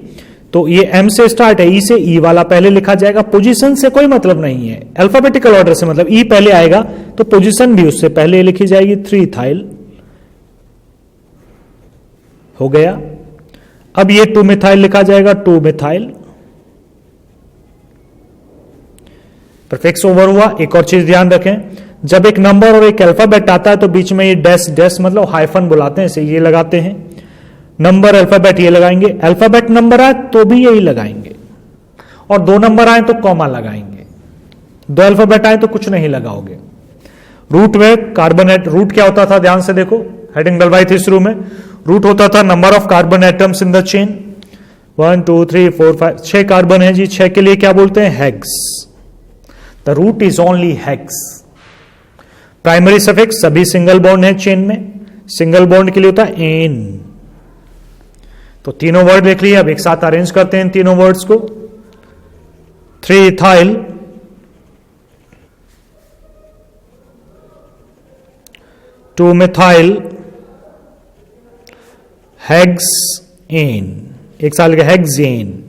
S1: तो ये एम से स्टार्ट है, ई से, ई वाला पहले लिखा जाएगा। पोजीशन से कोई मतलब नहीं है, अल्फाबेटिकल ऑर्डर से मतलब ई पहले आएगा तो पोजीशन भी उससे पहले लिखी जाएगी। 3 इथाइल हो गया। अब ये 2 मिथाइल लिखा जाएगा, 2 मिथाइल। प्रीफिक्स ओवर हुआ। एक और चीज ध्यान रखें, जब एक नंबर और एक अल्फाबेट आता है तो बीच में ये डैश, डैश मतलब हाइफन बुलाते हैं, इसे ये लगाते हैं। नंबर अल्फाबेट ये लगाएंगे, अल्फाबेट नंबर आए तो भी यही लगाएंगे, और 2 नंबर आए तो कॉमा लगाएंगे, 2 अल्फाबेट आए तो कुछ नहीं लगाओगे। रूट में कार्बोनेट, रूट क्या होता था ध्यान से देखो, हेडिंग डलवाई थी शुरू में। रूट होता था number of carbon atoms in the chain, 1 2 3 4 5, 6 carbon है जी, 6 के लिए क्या बोलते हैं, hex. The root is only hex. Primary suffix सभी सिंगल बॉन्ड है चेन में, सिंगल बॉन्ड के लिए होता है एन। तो तीनों वर्ड देख लिए, अब एक साथ अरेंज करते हैं इन तीनों वर्ड्स को। 3 इथाइल, 2 मिथाइल, हेक्सेन, एक साल का हेक्सेन।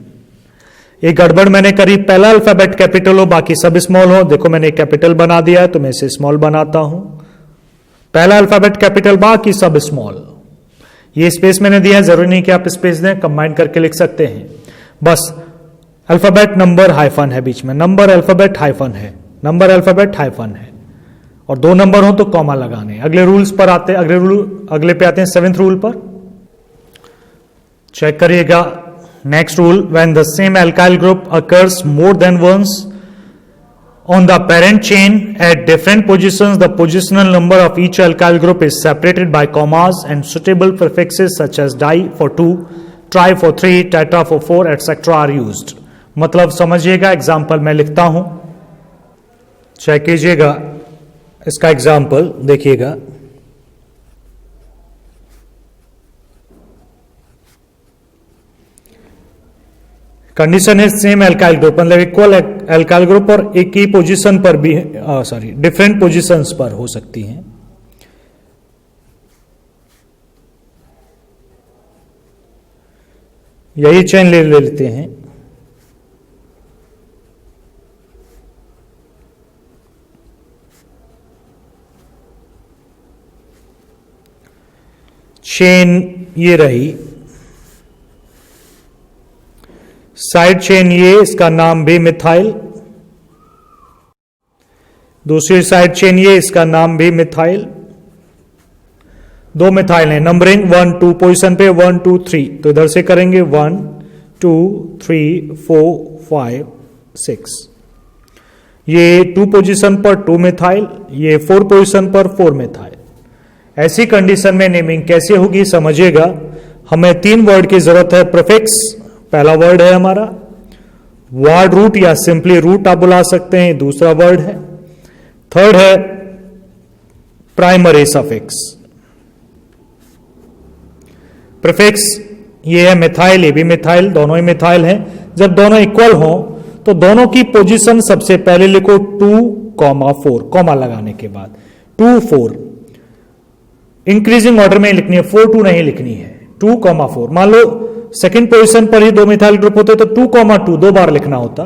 S1: एक गड़बड़ मैंने करी, पहला अल्फाबेट कैपिटल हो बाकी सब स्मॉल हो। देखो मैंने कैपिटल बना दिया है तो मैं इसे स्मॉल बनाता हूं। पहला अल्फाबेट कैपिटल, बाकी सब स्मॉल। ये स्पेस मैंने दिया है, जरूरी नहीं कि आप स्पेस दें, कंबाइन करके लिख सकते हैं। बस अल्फाबेट नंबर हाइफन है बीच में, नंबर अल्फाबेट हाइफन है, नंबर अल्फाबेट हाइफन है, और 2 नंबर हो तो कॉमा लगाने। अगले रूल्स पर आते हैं, अगले पे आते हैं 7th रूल पर। चेक करिएगा next rule, when the same alkyl group occurs more than once on the parent chain at different positions, the positional number of each alkyl group is separated by commas, and suitable prefixes such as di for 2, tri for 3, tetra for 4 etc. are used. मतलब समझिएगा, example मैं लिखता हूं, check कीजिएगा इसका example देखिएगा। Condition है same alkyl group, मतलब इक्वल एल्काइल ग्रुप और एक ही पोजीशन पर भी, सॉरी डिफरेंट पोजीशंस पर हो सकती हैं। यही चेन ले लेते हैं। चेन ये रही, साइड चेन ये, इसका नाम भी मिथाइल। दूसरी साइड चेन ये, इसका नाम भी मिथाइल। 2 मिथाइल है, नंबरिंग 1 2 पोजीशन पे 1 2 3, तो इधर से करेंगे 1 2 3 4 5 6। ये 2 पोजीशन पर 2 मिथाइल, ये 4 पोजीशन पर 4 मिथाइल। ऐसी कंडीशन में नेमिंग कैसे होगी समझिएगा। हमें 3 वर्ड की जरूरत है। प्रीफिक्स पहला वर्ड है हमारा, वर्ड रूट या सिंपली रूट आप बुला सकते हैं, दूसरा वर्ड है। थर्ड है प्राइमरी सफिक्स। प्रीफिक्स ये है मिथाइल, ये भी मिथाइल, दोनों ही मिथाइल हैं। जब दोनों इक्वल हों तो दोनों की पोजीशन सबसे पहले लिखो 2, 4, कॉमा लगाने के बाद 2 4। इंक्रीजिंग ऑर्डर में लिखनी है, 4 2 नहीं लिखनी है, 2, 4। मान लो सेकंड पोजीशन पर ही 2 मिथाइल ग्रुप होते तो 2, 2 2 बार लिखना होता।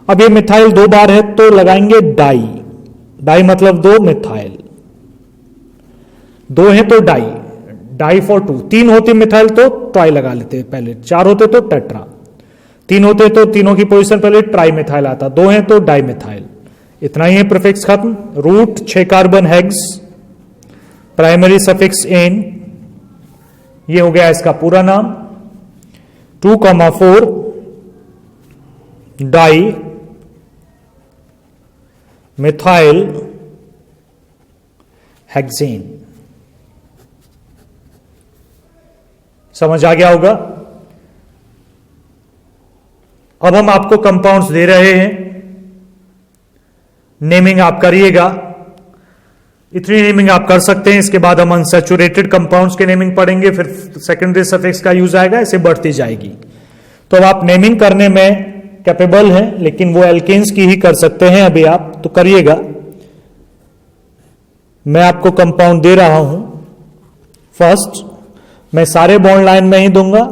S1: अब ये मिथाइल 2 बार है तो लगाएंगे डाई। डाई मतलब 2 मिथाइल, 2 है तो डाई, डाई फॉर 2। 3 होते मिथाइल तो ट्राई लगा लेते पहले, 4 होते तो टेट्रा, 3 होते तो तीनों की पोजीशन पहले ट्राई मिथाइल आता, 2 है तो डाई मिथाइल। इतना ही है, प्रीफिक्स खत्म। Root 6 carbon hex, primary suffix ane, ये हो गया इसका पूरा नाम। 2, 4 डाई मिथाइल हेक्सेन। समझ आ गया होगा। अब हम आपको कंपाउंड्स दे रहे हैं, नेमिंग आप करिएगा। इतनी नेमिंग आप कर सकते हैं। इसके बाद हम अनसैचुरेटेड कंपाउंड्स के नेमिंग पढ़ेंगे, फिर सेकेंडरी सफिक्स का यूज आएगा, ऐसे बढ़ती जाएगी। तो अब आप नेमिंग करने में कैपेबल हैं, लेकिन वो एल्केन्स की ही कर सकते हैं अभी आप, तो करिएगा। मैं आपको कंपाउंड दे रहा हूं। फर्स्ट मैं सारे बॉन्ड लाइन में ही दूंगा।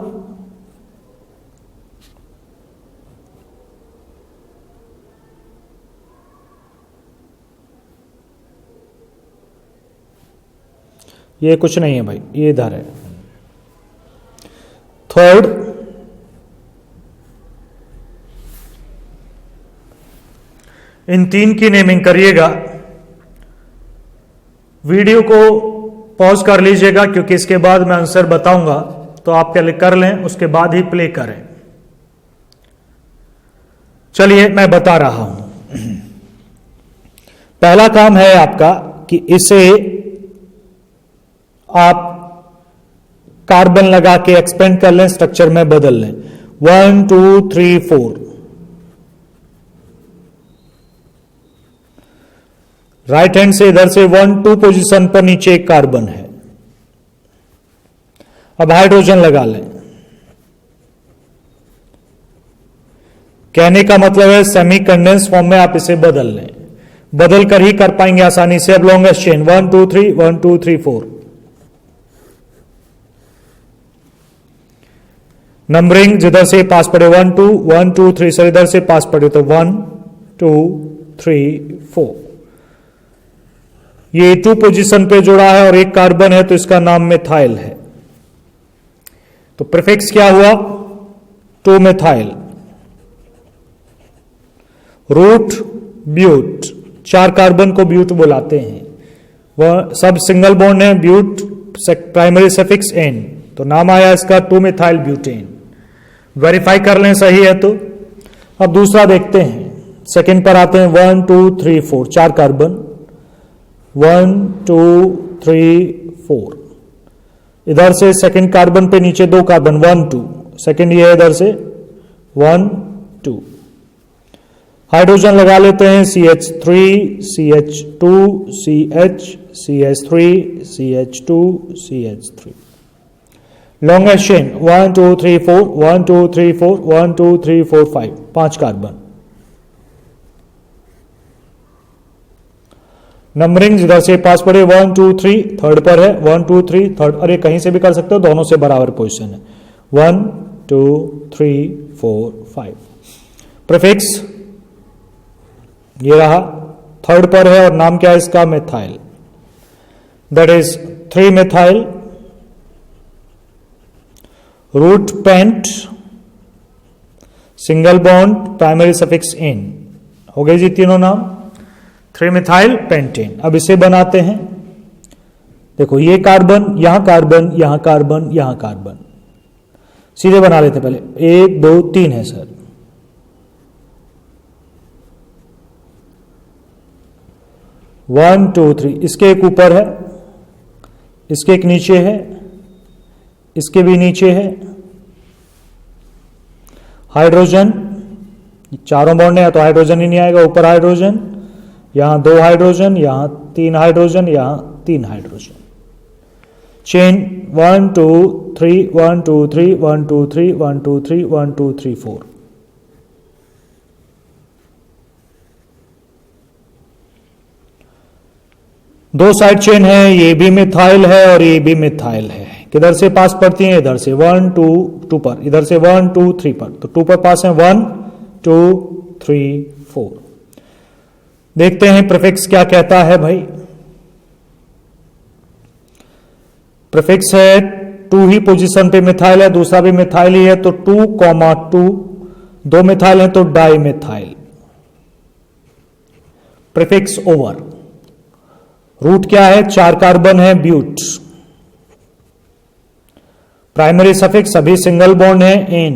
S1: ये कुछ नहीं है भाई, ये इधर है। थर्ड इन तीन की नेमिंग करिएगा। वीडियो को पॉज कर लीजिएगा, क्योंकि इसके बाद मैं आंसर बताऊंगा, तो आप पहले कर लें, उसके बाद ही प्ले करें। चलिए मैं बता रहा हूं। पहला काम है आपका कि इसे आप कार्बन लगा के एक्सपेंड कर लें, स्ट्रक्चर में बदल लें। 1 2 3 4 राइट हैंड से इधर से 1 2 पोजीशन पर नीचे एक कार्बन है। अब हाइड्रोजन लगा लें। कहने का मतलब है सेमी कंडेंस फॉर्म में आप इसे बदल लें, बदल कर ही कर पाएंगे आसानी से। अब लॉन्गेस्ट चेन 1 2 3 1 2 3 4 नंबरिंग जिधर से पास पड़े 1 2 1 2 3 सर इधर से पास पड़े तो 1 2 3 4। ये 2 पोजीशन पे जुड़ा है और एक कार्बन है, तो इसका नाम मिथाइल है। तो प्रीफिक्स क्या हुआ? 2 मिथाइल। रूट ब्यूट, 4 कार्बन को ब्यूट बुलाते हैं। वह सब सिंगल बॉन्ड है, ब्यूट प्राइमरी सफिक्स एन, तो नाम आया इसका 2 मिथाइल ब्यूटेन। वेरीफाई कर लें सही है तो। अब दूसरा देखते हैं, सेकंड पर आते हैं। 1 2 3 4 4 कार्बन, 1 2 3 4। इधर से सेकंड कार्बन पे नीचे 2 कार्बन 1 2, सेकंड ये इधर से 1 2। हाइड्रोजन लगा लेते हैं। CH3 CH2 CH CH3 CH2 CH3। Longest chain 1 2 3 4 1 2 3 4 1 2 3 4 5 5 carbon. Numbering जिधर से पास पड़े 1 2 3 थर्ड पर है, 1 2 3 थर्ड, अरे कहीं से भी कर सकते हो, दोनों से बराबर पोजीशन है। 1 2 3 4 5। प्रीफिक्स ये रहा, थर्ड पर है और नाम क्या है इसका? Methyl. That is 3 methyl. Root pent, single bond, primary suffix इन। हो गए जी तीनों नाम, 3 मिथाइल पेंटेन। अब इसे बनाते हैं। देखो ये कार्बन, यहां कार्बन, यहां कार्बन, यहां कार्बन, सीधे बना लेते पहले। 1 2 3 है सर। 1 2 3, इसके एक ऊपर है, इसके एक नीचे है, इसके भी नीचे है। हाइड्रोजन, चारों बॉन्ड है तो हाइड्रोजन ही नहीं आएगा। ऊपर हाइड्रोजन, यहां 2 हाइड्रोजन, यहां 3 हाइड्रोजन, यहां 3 हाइड्रोजन। चेन 1 2 3 1 2 3 1 2 3 1 2 3 1 2 3 4। दो साइड चेन है, ये भी मिथाइल है और ये भी मिथाइल है। किधर से पास पड़ती हैं? इधर से 1 2 2 पर, इधर से 1 2 3 पर, तो 2 पर पास है 1 2 3 4। देखते हैं प्रीफिक्स क्या कहता है भाई। प्रीफिक्स है 2 ही पोजीशन पे मिथाइल है, दूसरा भी मिथाइल ही है, तो 2 2 2 मिथाइल है तो di methyl. Prefix over. Root क्या है? 4 कार्बन है, ब्यूट। प्राइमरी सफिक्स अभी सिंगल बॉन्ड है, एन।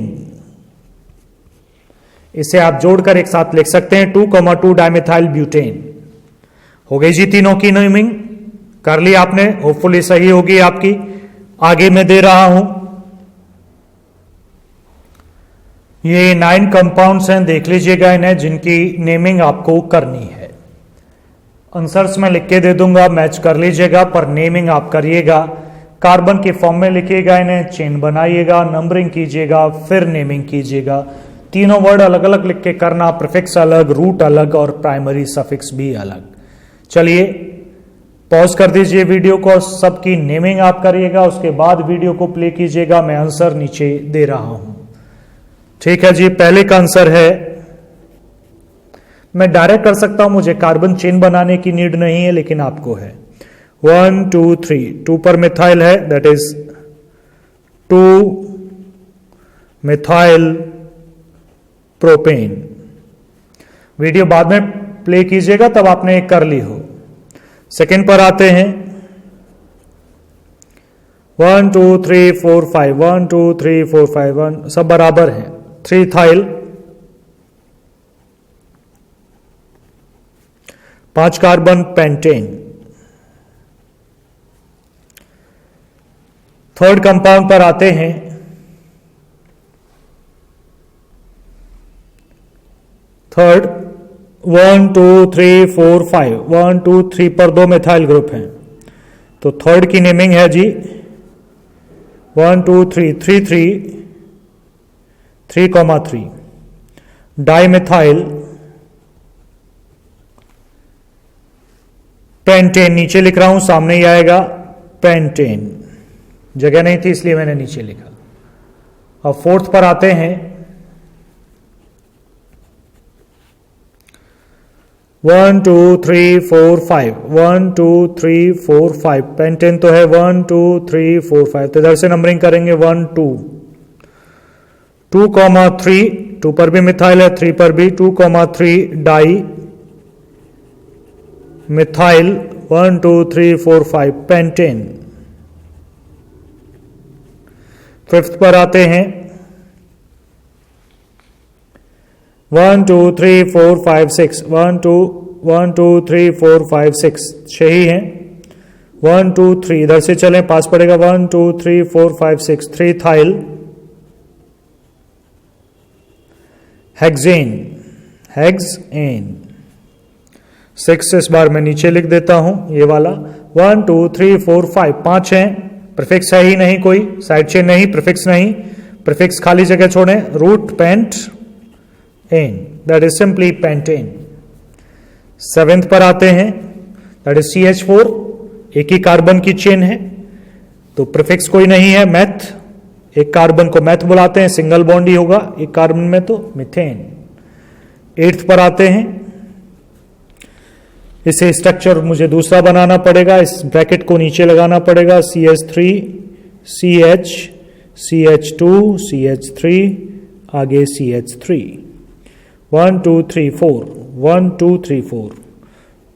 S1: इसे आप जोड़कर एक साथ लिख सकते हैं 2 2 डाइमिथाइल ब्यूटेन। हो गई जी तीनों की नेमिंग, कर ली आपने, होपफुली सही होगी आपकी। आगे मैं दे रहा हूं, ये 9 कंपाउंड्स हैं, देख लीजिएगा इन्हें, जिनकी नेमिंग आपको करनी है। आंसर्स में लिख के दे दूंगा, मैच कर लीजिएगा, पर नेमिंग आप करिएगा। कार्बन के फॉर्म में लिखिएगा, इन्हें चेन बनाइएगा, नंबरिंग कीजिएगा, फिर नेमिंग कीजिएगा। तीनों वर्ड अलग अलग लिख के करना, प्रीफिक्स अलग, रूट अलग और प्राइमरी सफिक्स भी अलग। चलिए पॉज कर दीजिए वीडियो को, सबकी नेमिंग आप करिएगा, उसके बाद वीडियो को प्ले कीजिएगा। मैं आंसर नीचे दे रहा हूं। ठीक है जी, पहले का आंसर है, मैं डायरेक्ट कर सकता हूं, मुझे कार्बन चेन बनाने की नीड नहीं है, लेकिन आपको है। 1 2 3, 2 पर मिथाइल है, that is 2 methyl propane. Video बाद में प्ले कीजिएगा, तब आपने एक कर ली हो। सेकेंड पर आते हैं, 1 2 3 4 5, 1 2 3 4 5, 1 सब बराबर है। 3 थाइल, 5 कार्बन पेंटेन। थर्ड कंपाउंड पर आते हैं, थर्ड 1 2 3 4 5, 1 2 3 पर 2 मिथाइल ग्रुप हैं, तो थर्ड की नेमिंग है जी 1 2 3 3 3 3,3 डाई मिथाइल पेंटेन। नीचे लिख रहा हूं, सामने ही आएगा पेंटेन, जगह नहीं थी इसलिए मैंने नीचे लिखा। अब फोर्थ पर आते हैं, 1 2 3 4 5, 1 2 3 4 5 पेंटेन तो है 1 2 3 4 5, तो इधर से नंबरिंग करेंगे 1 2 2,3, 2 पर भी मिथाइल है, 3 पर भी 2,3 डाई मिथाइल 1 2 3 4 5 पेंटेन। फिफ्थ पर आते हैं, 1 2 3 4 5 6, 1 2 3 4 5 6 6 ही हैं। 1 2 3 इधर से चलें, पास पड़ेगा 1 2 3 4 5 6, 3 थाइल हेक्सेन, हेक्सेन। 6 इस बार मैं नीचे लिख देता हूं, ये वाला 1 2 3 4 5 5 हैं, प्रीफिक्स है ही नहीं, कोई साइड चेन नहीं, प्रीफिक्स नहीं, प्रीफिक्स खाली जगह छोड़ें, root pent ane, that is simply pentane. Seventh पर आते हैं, दैट इज CH4, एक ही कार्बन की चेन है, तो प्रीफिक्स कोई नहीं है, मैथ, एक कार्बन को मैथ बुलाते हैं, सिंगल बॉन्ड ही होगा एक कार्बन में, तो मिथेन। एट्थ पर आते हैं, इसे स्ट्रक्चर मुझे दूसरा बनाना पड़ेगा, इस ब्रैकेट को नीचे लगाना पड़ेगा, CH3 CH CH2 CH3 आगे CH3, 1 2 3 4, 1 2 3 4,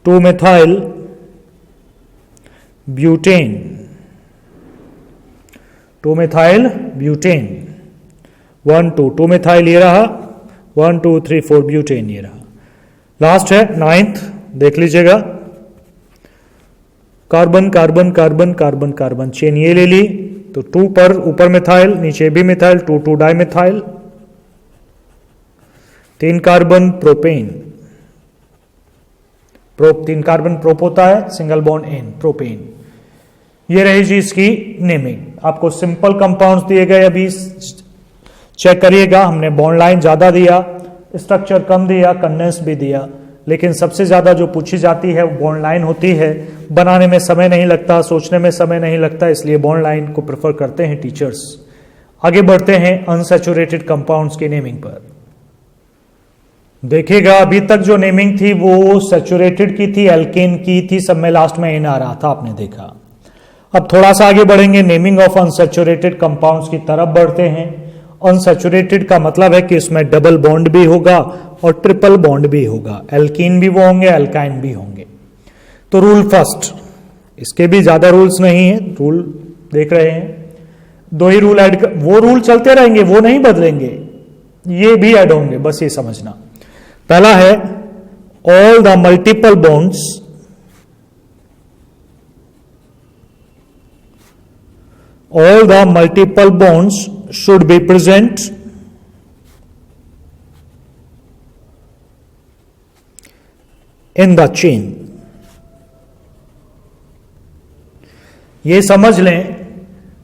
S1: 2 methyl butane, 2 methyl butane, 1 2 2 methyl ये रहा, 1 2 3 4 ब्यूटेन ये रहा। लास्ट है नाइन्थ, देख लीजिएगा, carbon carbon carbon carbon carbon chain ये ले ली, तो 2 पर ऊपर मिथाइल, नीचे भी methyl, 2 2 di methyl, 3 carbon propane, 3 carbon prop होता है, सिंगल बॉन्ड एन, प्रोपेन। ये रही जी इसकी नेमिंग। आपको सिंपल कंपाउंड्स दिए गए, अभी चेक करिएगा, हमने बॉन्ड लाइन ज्यादा दिया, स्ट्रक्चर कम दिया, कंडेंस भी दिया, लेकिन सबसे ज्यादा जो पूछी जाती है वो बॉन्ड लाइन होती है। बनाने में समय नहीं लगता, सोचने में समय नहीं लगता, इसलिए बॉन्ड लाइन को प्रेफर करते हैं टीचर्स। आगे बढ़ते हैं अनसैचुरेटेड कंपाउंड्स की नेमिंग पर। देखिएगा, अभी तक जो नेमिंग थी वो सैचुरेटेड की थी, एल्केन की थी, सब में लास्ट में एन आ रहा था, आपने देखा। अब थोड़ा सा आगे बढ़ेंगे, नेमिंग ऑफ अनसैचुरेटेड कंपाउंड्स की तरफ बढ़ते हैं। अनसैचुरेटेड का मतलब है कि इसमें डबल बॉन्ड भी होगा और ट्रिपल बॉन्ड भी होगा, एल्कीन भी वो होंगे, एल्काइन भी होंगे। तो रूल फर्स्ट, इसके भी ज्यादा रूल्स नहीं है, रूल देख रहे हैं, 2 ही रूल ऐड वो रूल चलते रहेंगे, वो नहीं बदलेंगे, ये भी ऐड होंगे, बस ये समझना। पहला है, all the multiple bonds should be present in the chain. ये समझ लें,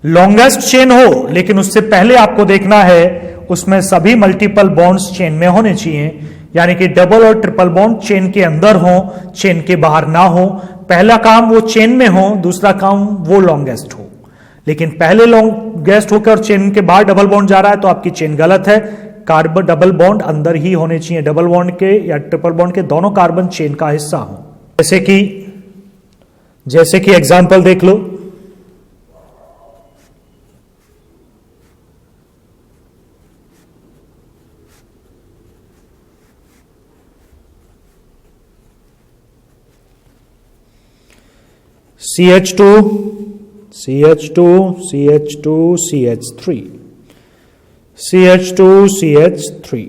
S1: लॉन्गेस्ट चेन हो लेकिन उससे पहले आपको देखना है उसमें सभी मल्टीपल बॉन्ड्स चेन में होने चाहिए, यानी कि डबल और ट्रिपल बॉन्ड चेन के अंदर हो, चेन के बाहर ना हो। पहला काम वो चेन में हो, दूसरा काम वो लॉन्गेस्ट हो। लेकिन पहले लॉन्गेस्ट होकर चेन के बाहर डबल बॉन्ड जा रहा है तो आपकी चेन गलत है। कार्बन डबल बॉन्ड अंदर ही होने चाहिए, डबल बॉन्ड के या ट्रिपल बॉन्ड के दोनों कार्बन चेन का हिस्सा हो। जैसे कि एग्जांपल देख लो, CH2 CH2 CH2 CH3 CH2 CH3।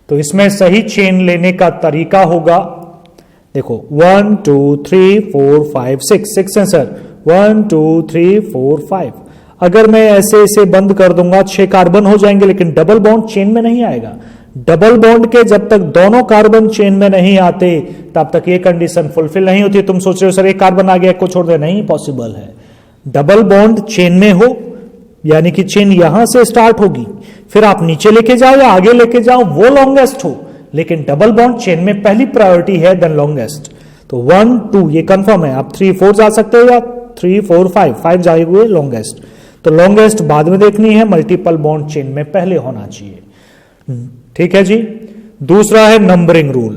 S1: तो इसमें सही चेन लेने का तरीका होगा, देखो 1 2 3 4 5 6 है सर, 1 2 3 4 5। अगर मैं ऐसे इसे बंद कर दूंगा 6 कार्बन हो जाएंगे, लेकिन डबल बॉन्ड चेन में नहीं आएगा। डबल बॉन्ड के जब तक दोनों कार्बन चेन में नहीं आते तब तक ये कंडीशन फुलफिल नहीं होती। तुम सोच रहे हो सर एक कार्बन आ गया, एक को छोड़ दे, नहीं पॉसिबल है। डबल बॉन्ड चेन में हो, यानी कि चेन यहां से स्टार्ट होगी, फिर आप नीचे लेके जाओ या आगे लेके जाओ, वो लॉन्गेस्ट हो। लेकिन डबल बॉन्ड चेन में पहली प्रायोरिटी है देन लॉन्गेस्ट। तो 1 2 ये कंफर्म है। आप 3 4 जा सकते हो या 3 4 5 जाए हुए लॉन्गेस्ट। तो लॉन्गेस्ट बाद में देखनी है, मल्टीपल बॉन्ड चेन में पहले होना चाहिए। ठीक है जी। दूसरा है नंबरिंग रूल।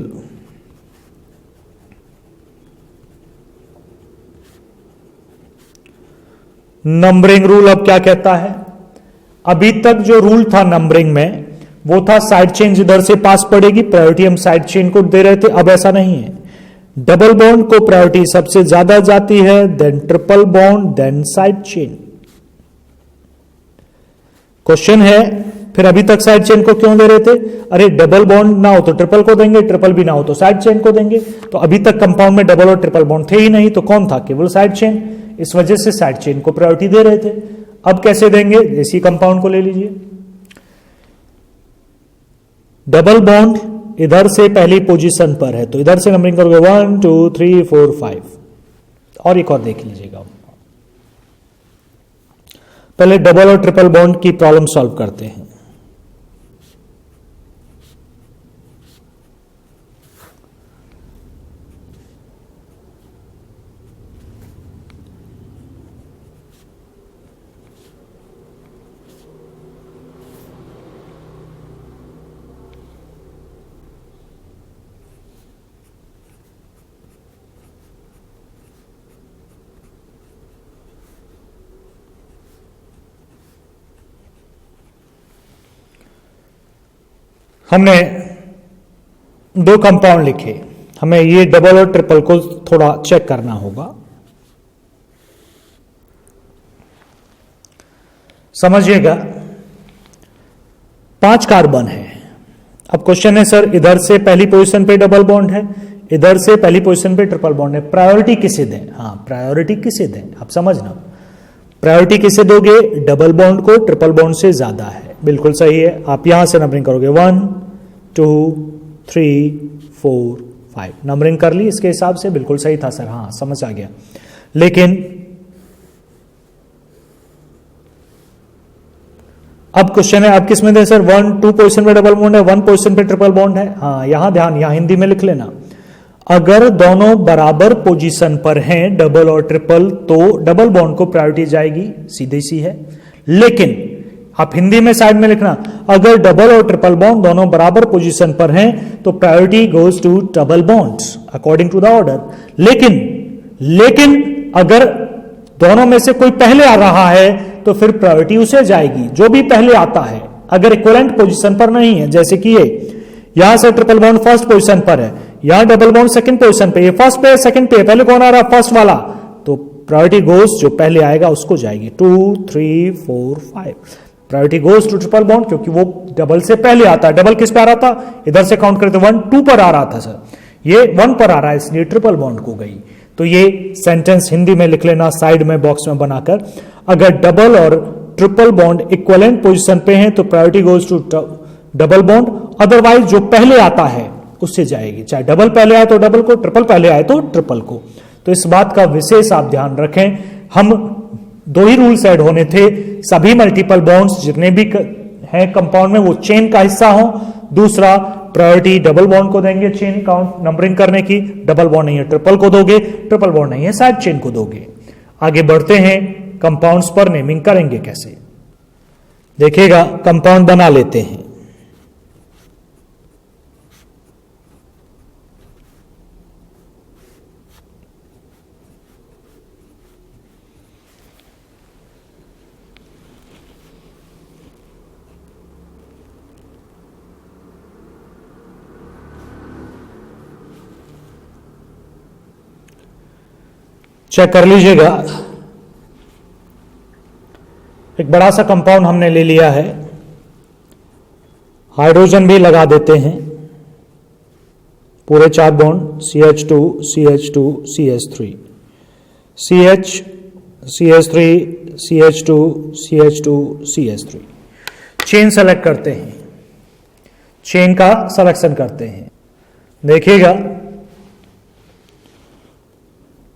S1: नंबरिंग रूल अब क्या कहता है? अभी तक जो रूल था नंबरिंग में वो था साइड चेन इधर से पास पड़ेगी, प्रायोरिटी हम साइड चेन को दे रहे थे। अब ऐसा नहीं है, डबल बॉन्ड को प्रायोरिटी सबसे ज्यादा जाती है, then triple bond, then side chain. Question है फिर अभी तक साइड चेन को क्यों दे रहे थे? अरे डबल बॉन्ड ना हो तो ट्रिपल को देंगे, ट्रिपल भी ना हो तो साइड चेन को देंगे। तो अभी तक कंपाउंड में डबल और ट्रिपल बॉन्ड थे ही नहीं, तो कौन था? केवल साइड चेन। इस वजह से साइड चेन को प्रायोरिटी दे रहे थे। अब कैसे देंगे? इसी कंपाउंड को ले लीजिए, डबल बॉन्ड इधर से पहली पोजीशन पर है तो इधर से नंबरिंग करोगे 1 2 3 4 5। और एक और देख लीजिएगा, पहले डबल और ट्रिपल बॉन्ड की प्रॉब्लम सॉल्व करते हैं। हमने दो कंपाउंड लिखे, हमें ये डबल और ट्रिपल को थोड़ा चेक करना होगा। समझिएगा, 5 कार्बन है। अब क्वेश्चन है सर इधर से पहली पोजीशन पे डबल बॉन्ड है, इधर से पहली पोजीशन पे ट्रिपल बॉन्ड है, प्रायोरिटी किसे दें? हाँ, प्रायोरिटी किसे दें? आप समझना, प्रायोरिटी किसे दोगे? डबल बॉन्ड को, ट्रिपल बॉन्ड से ज्यादा है। बिल्कुल सही है। आप यहां से नंबरिंग करोगे 1 2 3 4 5, नंबरिंग कर ली इसके हिसाब से। बिल्कुल सही था सर, हाँ समझ आ गया। लेकिन अब क्वेश्चन है, अब किस में दें सर? 1 2 पोजीशन पे डबल बॉन्ड है, 1 पोजीशन पे ट्रिपल बॉन्ड है। हाँ, यहां ध्यान, यहां हिंदी में लिख लेना, अगर दोनों बराबर पोजीशन पर हैं डबल और ट्रिपल तो डबल बॉन्ड को प्रायोरिटी जाएगी, सीधी सी है। लेकिन आप हिंदी में साइड में लिखना, अगर डबल और ट्रिपल बॉन्ड दोनों बराबर पोजीशन पर हैं तो priority goes to double bonds according to the order. लेकिन अगर दोनों में से कोई पहले आ रहा है तो फिर प्रायोरिटी उसे जाएगी जो भी पहले आता है, अगर इक्विवेलेंट पोजीशन पर नहीं है। जैसे कि ये यहां से ट्रिपल बॉन्ड फर्स्ट पोजीशन पर है, यहां डबल बॉन्ड सेकंड पोजीशन पे, ये फर्स्ट पे सेकंड पे, पहले कौन आ रहा है? फर्स्ट वाला। तो प्रायोरिटी गोज जो पहले आएगा उसको जाएगी। 2 3 4 5 priority goes to triple bond, क्योंकि वो डबल से पहले आता है। डबल किस पे आ रहा था? इधर से काउंट करते 1 2 पर आ रहा था सर, ये 1 पर आ रहा है इसलिए ट्रिपल बॉन्ड को गई। तो ये सेंटेंस हिंदी में लिख लेना साइड में बॉक्स में बनाकर, अगर डबल और ट्रिपल बॉन्ड इक्विवेलेंट पोजीशन पे हैं तो priority goes to double bond, otherwise जो पहले आता है उससे जाएगी। चाहे डबल पहले आए तो डबल को, ट्रिपल पहले आए तो ट्रिपल को। तो इस बात का विशेष आप ध्यान रखें, हम दो ही रूल्स ऐड होने थे, सभी मल्टीपल बॉन्ड्स जितने भी हैं कंपाउंड में वो चेन का हिस्सा हो। दूसरा, प्रायोरिटी डबल बॉन्ड को देंगे चेन काउंट नंबरिंग करने की, डबल बॉन्ड नहीं है ट्रिपल को दोगे, ट्रिपल बॉन्ड नहीं है साइड चेन को दोगे। आगे बढ़ते हैं, कंपाउंड्स पर नेमिंग करेंगे कैसे, देखिएगा। कंपाउंड बना लेते हैं। चेक कर लीजिएगा, एक बड़ा सा कंपाउंड हमने ले लिया है, हाइड्रोजन भी लगा देते हैं, पूरे 4 bond CH2 CH2 CH3 CH CH3 CH2 CH2 CH3। Chain select करते हैं, चेन का सिलेक्शन करते हैं। देखिएगा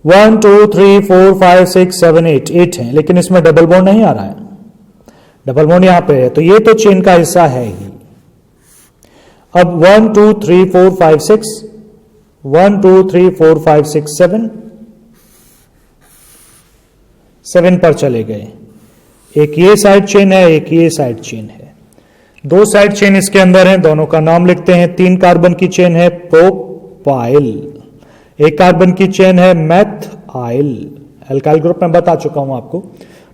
S1: 1 2 3 4 5 6 7 8 है, लेकिन इसमें डबल बॉन्ड नहीं आ रहा है, डबल बॉन्ड यहां पे है, तो ये तो चेन का हिस्सा है ही। अब 1 2 3 4 5 6 1 2 3 4 5 6 7 पर चले गए। एक ये साइड चेन है, एक ये साइड चेन है, 2 साइड चेन इसके अंदर है, दोनों का नाम लिखते हैं। 3 कार्बन की चेन है प्रोपाइल, 1 कार्बन की चेन है मेथाइल, एल्काइल ग्रुप में बता चुका हूं आपको।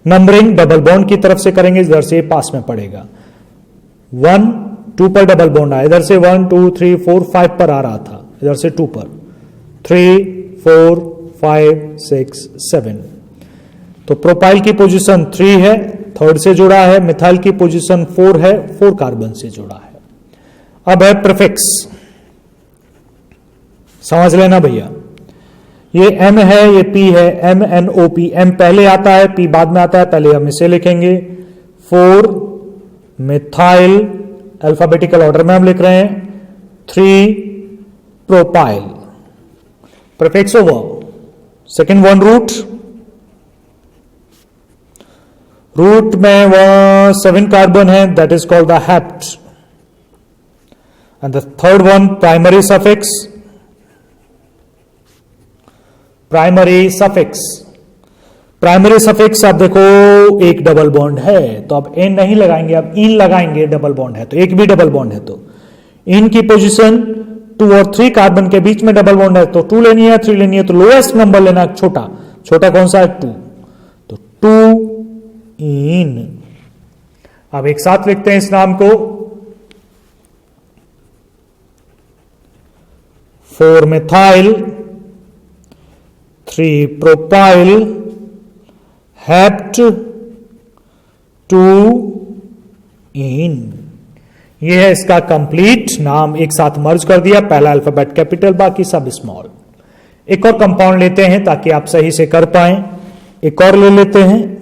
S1: नंबरिंग डबल बॉन्ड की तरफ से करेंगे, इधर से पास में पड़ेगा। 1 2 पर डबल बॉन्ड आया, इधर से 1 2 3 4 5 पर आ रहा था, इधर से 2 पर 3 4 5 6 7। तो प्रोपाइल की पोजीशन 3 है, थर्ड से जुड़ा है। मिथाइल की पोजीशन 4 है, 4 कार्बन से जुड़ा है। अब है प्रीफिक्स, समझ लेना भैया, ये M है, ये P है, MNOP। M पहले आता है, P बाद में आता है, पहले हम इसे लिखेंगे 4 मिथाइल, अल्फाबेटिकल ऑर्डर में हम लिख रहे हैं, 3 propyl. Prefix over, second one root, root में वह 7 कार्बन है, that is called the hept. And the third one primary suffix, primary suffix. Primary suffix आप देखो एक डबल बॉन्ड है, तो अब एन नहीं लगाएंगे, अब इन लगाएंगे, डबल बॉन्ड है तो एक भी डबल बॉन्ड है, तो इन की पोजीशन 2 और 3 कार्बन के बीच में डबल बॉन्ड है, तो 2 लेनी है, 3 लेनी है, तो लोएस्ट नंबर लेना, छोटा छोटा कौन सा है 2, तो 2 इन। अब एक साथ लिखते हैं इस नाम को, 4 मिथाइल 3 प्रोपाइल हेप्ट 2 इन। यह है इसका कंप्लीट नाम, एक साथ मर्ज कर दिया, पहला अल्फाबेट कैपिटल, बाकी सब स्मॉल। एक और कंपाउंड लेते हैं ताकि आप सही से कर पाएं, एक और ले लेते हैं।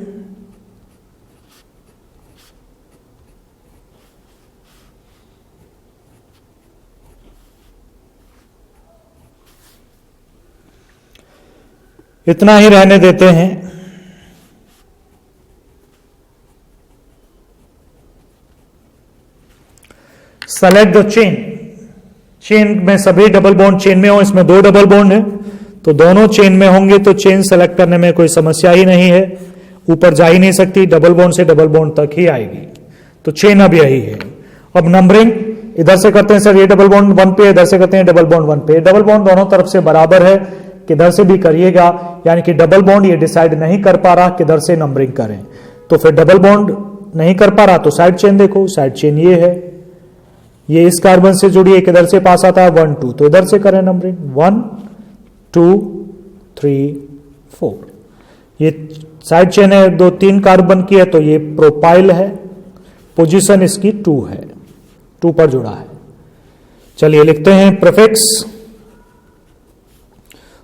S1: इतना ही रहने देते हैं। सेलेक्ट द चेन, चेन में सभी डबल बॉन्ड चेन में हो, इसमें 2 डबल बॉन्ड है तो दोनों चेन में होंगे, तो चेन सेलेक्ट करने में कोई समस्या ही नहीं है, ऊपर जा ही नहीं सकती, डबल बॉन्ड से डबल बॉन्ड तक ही आएगी, तो चेन अब यही है। अब नंबरिंग इधर से करते हैं सर, ये डबल बॉन्ड 1 पे, इधर से करते हैं डबल बॉन्ड 1 पे। डबल बॉन्ड दोनों तरफ से बराबर है, किधर से भी करिएगा, यानी कि डबल बॉन्ड ये डिसाइड नहीं कर पा रहा किधर से नंबरिंग करें, तो फिर डबल बॉन्ड नहीं कर पा रहा तो साइड चेन देखो, साइड चेन ये है, ये इस कार्बन से जुड़ी है, किधर से पास आता है 1 2, तो इधर से करें नंबरिंग 1 2 3 4। ये साइड चेन है, 2-3 कार्बन की है, तो ये प्रोपाइल है, पोजीशन इसकी 2 है, 2 पर जुड़ा है। चलिए लिखते हैं प्रीफिक्स,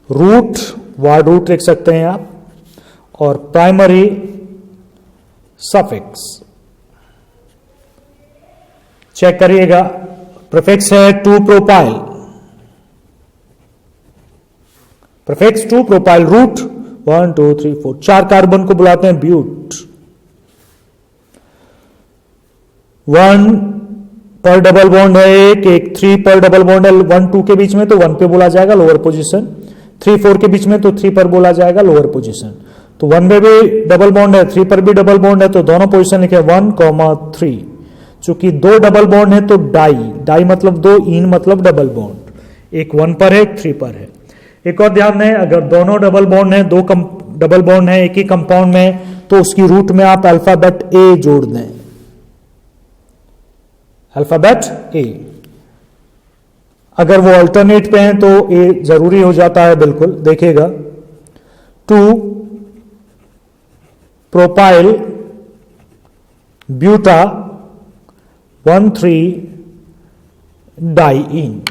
S1: रूट, वर्ड रूट लिख सकते हैं आप, और प्राइमरी सफिक्स। चेक करिएगा, प्रीफिक्स है 2 propyl, prefix 2 propyl, root 1 2 3 4, 4 carbon को बुलाते हैं ब्यूट। 1 पर डबल बॉन्ड है एक 3 पर डबल बॉन्ड है 1 2 के बीच में, तो 1 पे बोला जाएगा लोअर पोजीशन। 3 4 के बीच में तो 3 पर बोला जाएगा लोअर पोजीशन। तो 1 में भी डबल बॉन्ड है, 3 पर भी डबल बॉन्ड है, तो दोनों पोजीशन लिखे 1, 3। चूंकि 2 डबल बॉन्ड है तो डाई मतलब 2, इन मतलब डबल बॉन्ड। एक 1 पर है, एक 3 पर है। एक और ध्यान दें, अगर दोनों डबल बॉन्ड है, दो डबल बॉन्ड है एक ही कंपाउंड में, तो उसकी रूट में आप अल्फाबेट ए जोड़ दें, अल्फाबेट ए। अगर वो अल्टरनेट पे हैं तो ए जरूरी हो जाता है, बिल्कुल देखिएगा। 2 प्रोपाइल ब्यूटा 1 3 डाइईन।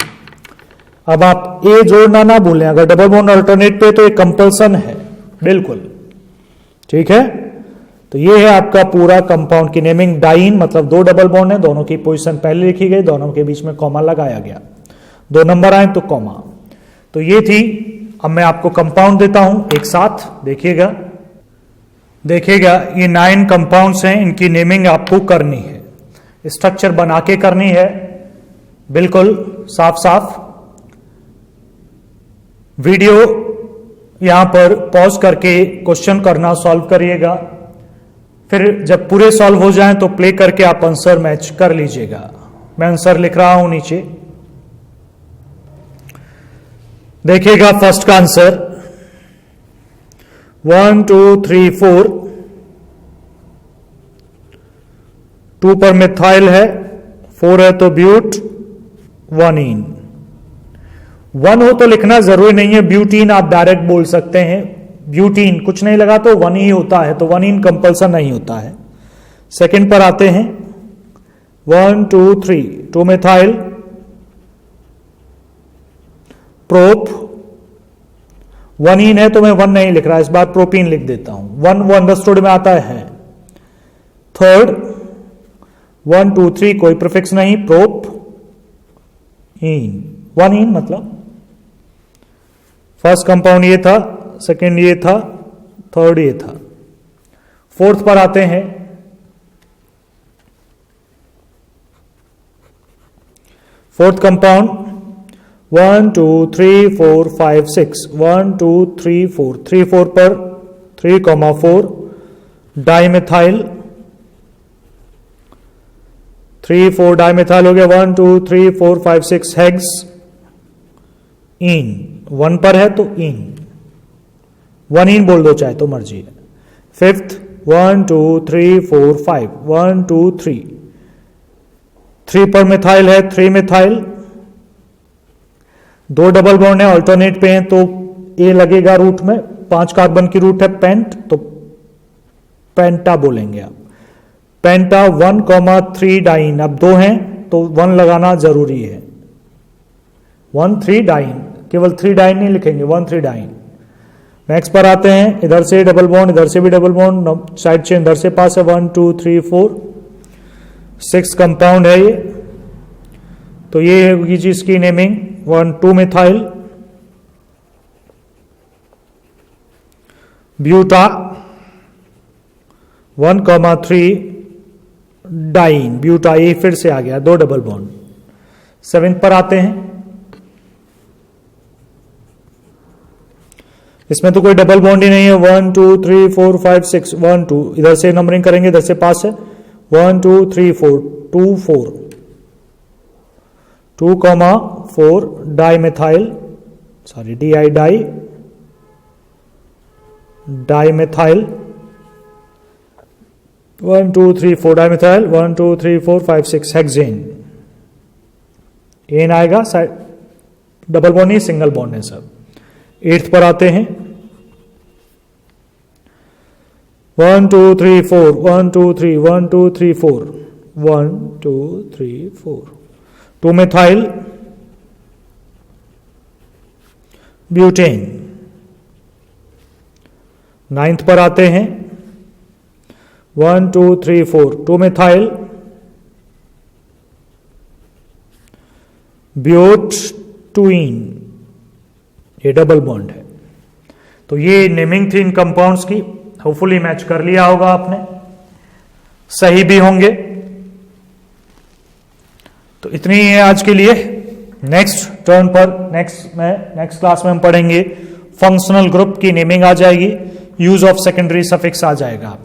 S1: अब आप ए जोड़ना ना भूलें, अगर डबल बॉन्ड अल्टरनेट पे तो एक कंपल्सन है, बिल्कुल ठीक है। तो ये है आपका पूरा कंपाउंड की नेमिंग। डाइईन मतलब 2 डबल बॉन्ड है, दोनों की पोजीशन पहले लिखी गई, दोनों के बीच में कॉमा लगाया गया, 2 नंबर आए तो कॉमा। तो ये थी। अब मैं आपको कंपाउंड देता हूं एक साथ, देखिएगा ये 9 कंपाउंड्स हैं, इनकी नेमिंग आपको करनी है, स्ट्रक्चर बना के करनी है, बिल्कुल साफ साफ। वीडियो यहां पर पॉज करके क्वेश्चन करना, सॉल्व करिएगा, फिर जब पूरे सॉल्व हो जाएं तो प्ले करके आप आंसर मैच कर लीजिएगा। मैं आंसर लिख रहा हूं नीचे, देखिएगा फर्स्ट का आंसर 1 2 3 4। 2 पर मिथाइल है, 4 है तो ब्यूट 1 इन। 1 हो तो लिखना जरूरी नहीं है, ब्यूटीन आप डायरेक्ट बोल सकते हैं। ब्यूटीन कुछ नहीं लगा तो 1 ही होता है, तो 1 इन कंपल्सन नहीं होता है। सेकंड पर आते हैं 1 2 3, 2 मिथाइल प्रोप 1 इन है, तो मैं 1 नहीं लिख रहा, इस बार प्रोपीन लिख देता हूं। 1 वो अंडरस्टूड में आता है। थर्ड 1 2 3 कोई प्रीफिक्स नहीं, प्रोप इन 1 इन मतलब फर्स्ट कंपाउंड ये था, सेकंड ये था, थर्ड ये था। फोर्थ पर आते हैं फोर्थ कंपाउंड 1 2 3 4 5 6, 1 2 3 4, 3 4 पर 3,4 डाइमिथाइल 3 4 डाइमिथाइल हो गया। 1 2 3 4 5 6 हेक्स इन 1 पर है तो इन 1 इन बोल दो चाहे तो मर्जी है। फिफ्थ 1 2 3 4 5, 1 2 3, 3 पर मिथाइल है 3 मिथाइल, 2 डबल बॉन्ड है अल्टरनेट पे हैं तो ए लगेगा रूट में। 5 कार्बन की रूट है पेंट, तो पेंटा बोलेंगे आप। पेंटा 1,3 डाइन, अब 2 हैं तो 1 लगाना जरूरी है। 1 3 डाइन, केवल 3 डाइन नहीं लिखेंगे, 1 3 डाइन। नेक्स्ट पर आते हैं, इधर से डबल बॉन्ड, इधर से भी डबल बॉन्ड, साइड चेन इधर से पास है 1 2 3 4, 6 कंपाउंड है ये। तो ये होगी जी इसकी naming 1 2 methyl buta 1,3 diene, buta ये फिर से आ गया 2 डबल बॉन्ड। 7 पर आते हैं, इसमें तो कोई डबल बॉन्ड ही नहीं है। 1 2 3 4 5 6, 1 2 इधर से नंबरिंग करेंगे, इधर से पास है 1 2 3 4, 2 4, 2,4 dimethyl, sorry DI dimethyl 1 2 3 4 dimethyl 1 2 3 4 5 6 hexane. Ane आएगा, डबल बॉन्ड नहीं सिंगल बॉन्ड है सब। 8th पर आते हैं 1 2 3 4, 1 2 3, 1 2 3 4, 1 2 3 4, 2 मिथाइल ब्यूटेन। 9th पर आते हैं 1 2 3 4, 2 मिथाइल ब्यूट टूइन, ये डबल बॉन्ड है। तो ये नेमिंग थी इन कंपाउंड्स की, होपफुली मैच कर लिया होगा आपने, सही भी होंगे। तो इतनी ही है आज के लिए। नेक्स्ट टर्न पर नेक्स्ट क्लास में हम पढ़ेंगे फंक्शनल ग्रुप की नेमिंग आ जाएगी, यूज ऑफ सेकेंडरी सफिक्स आ जाएगा।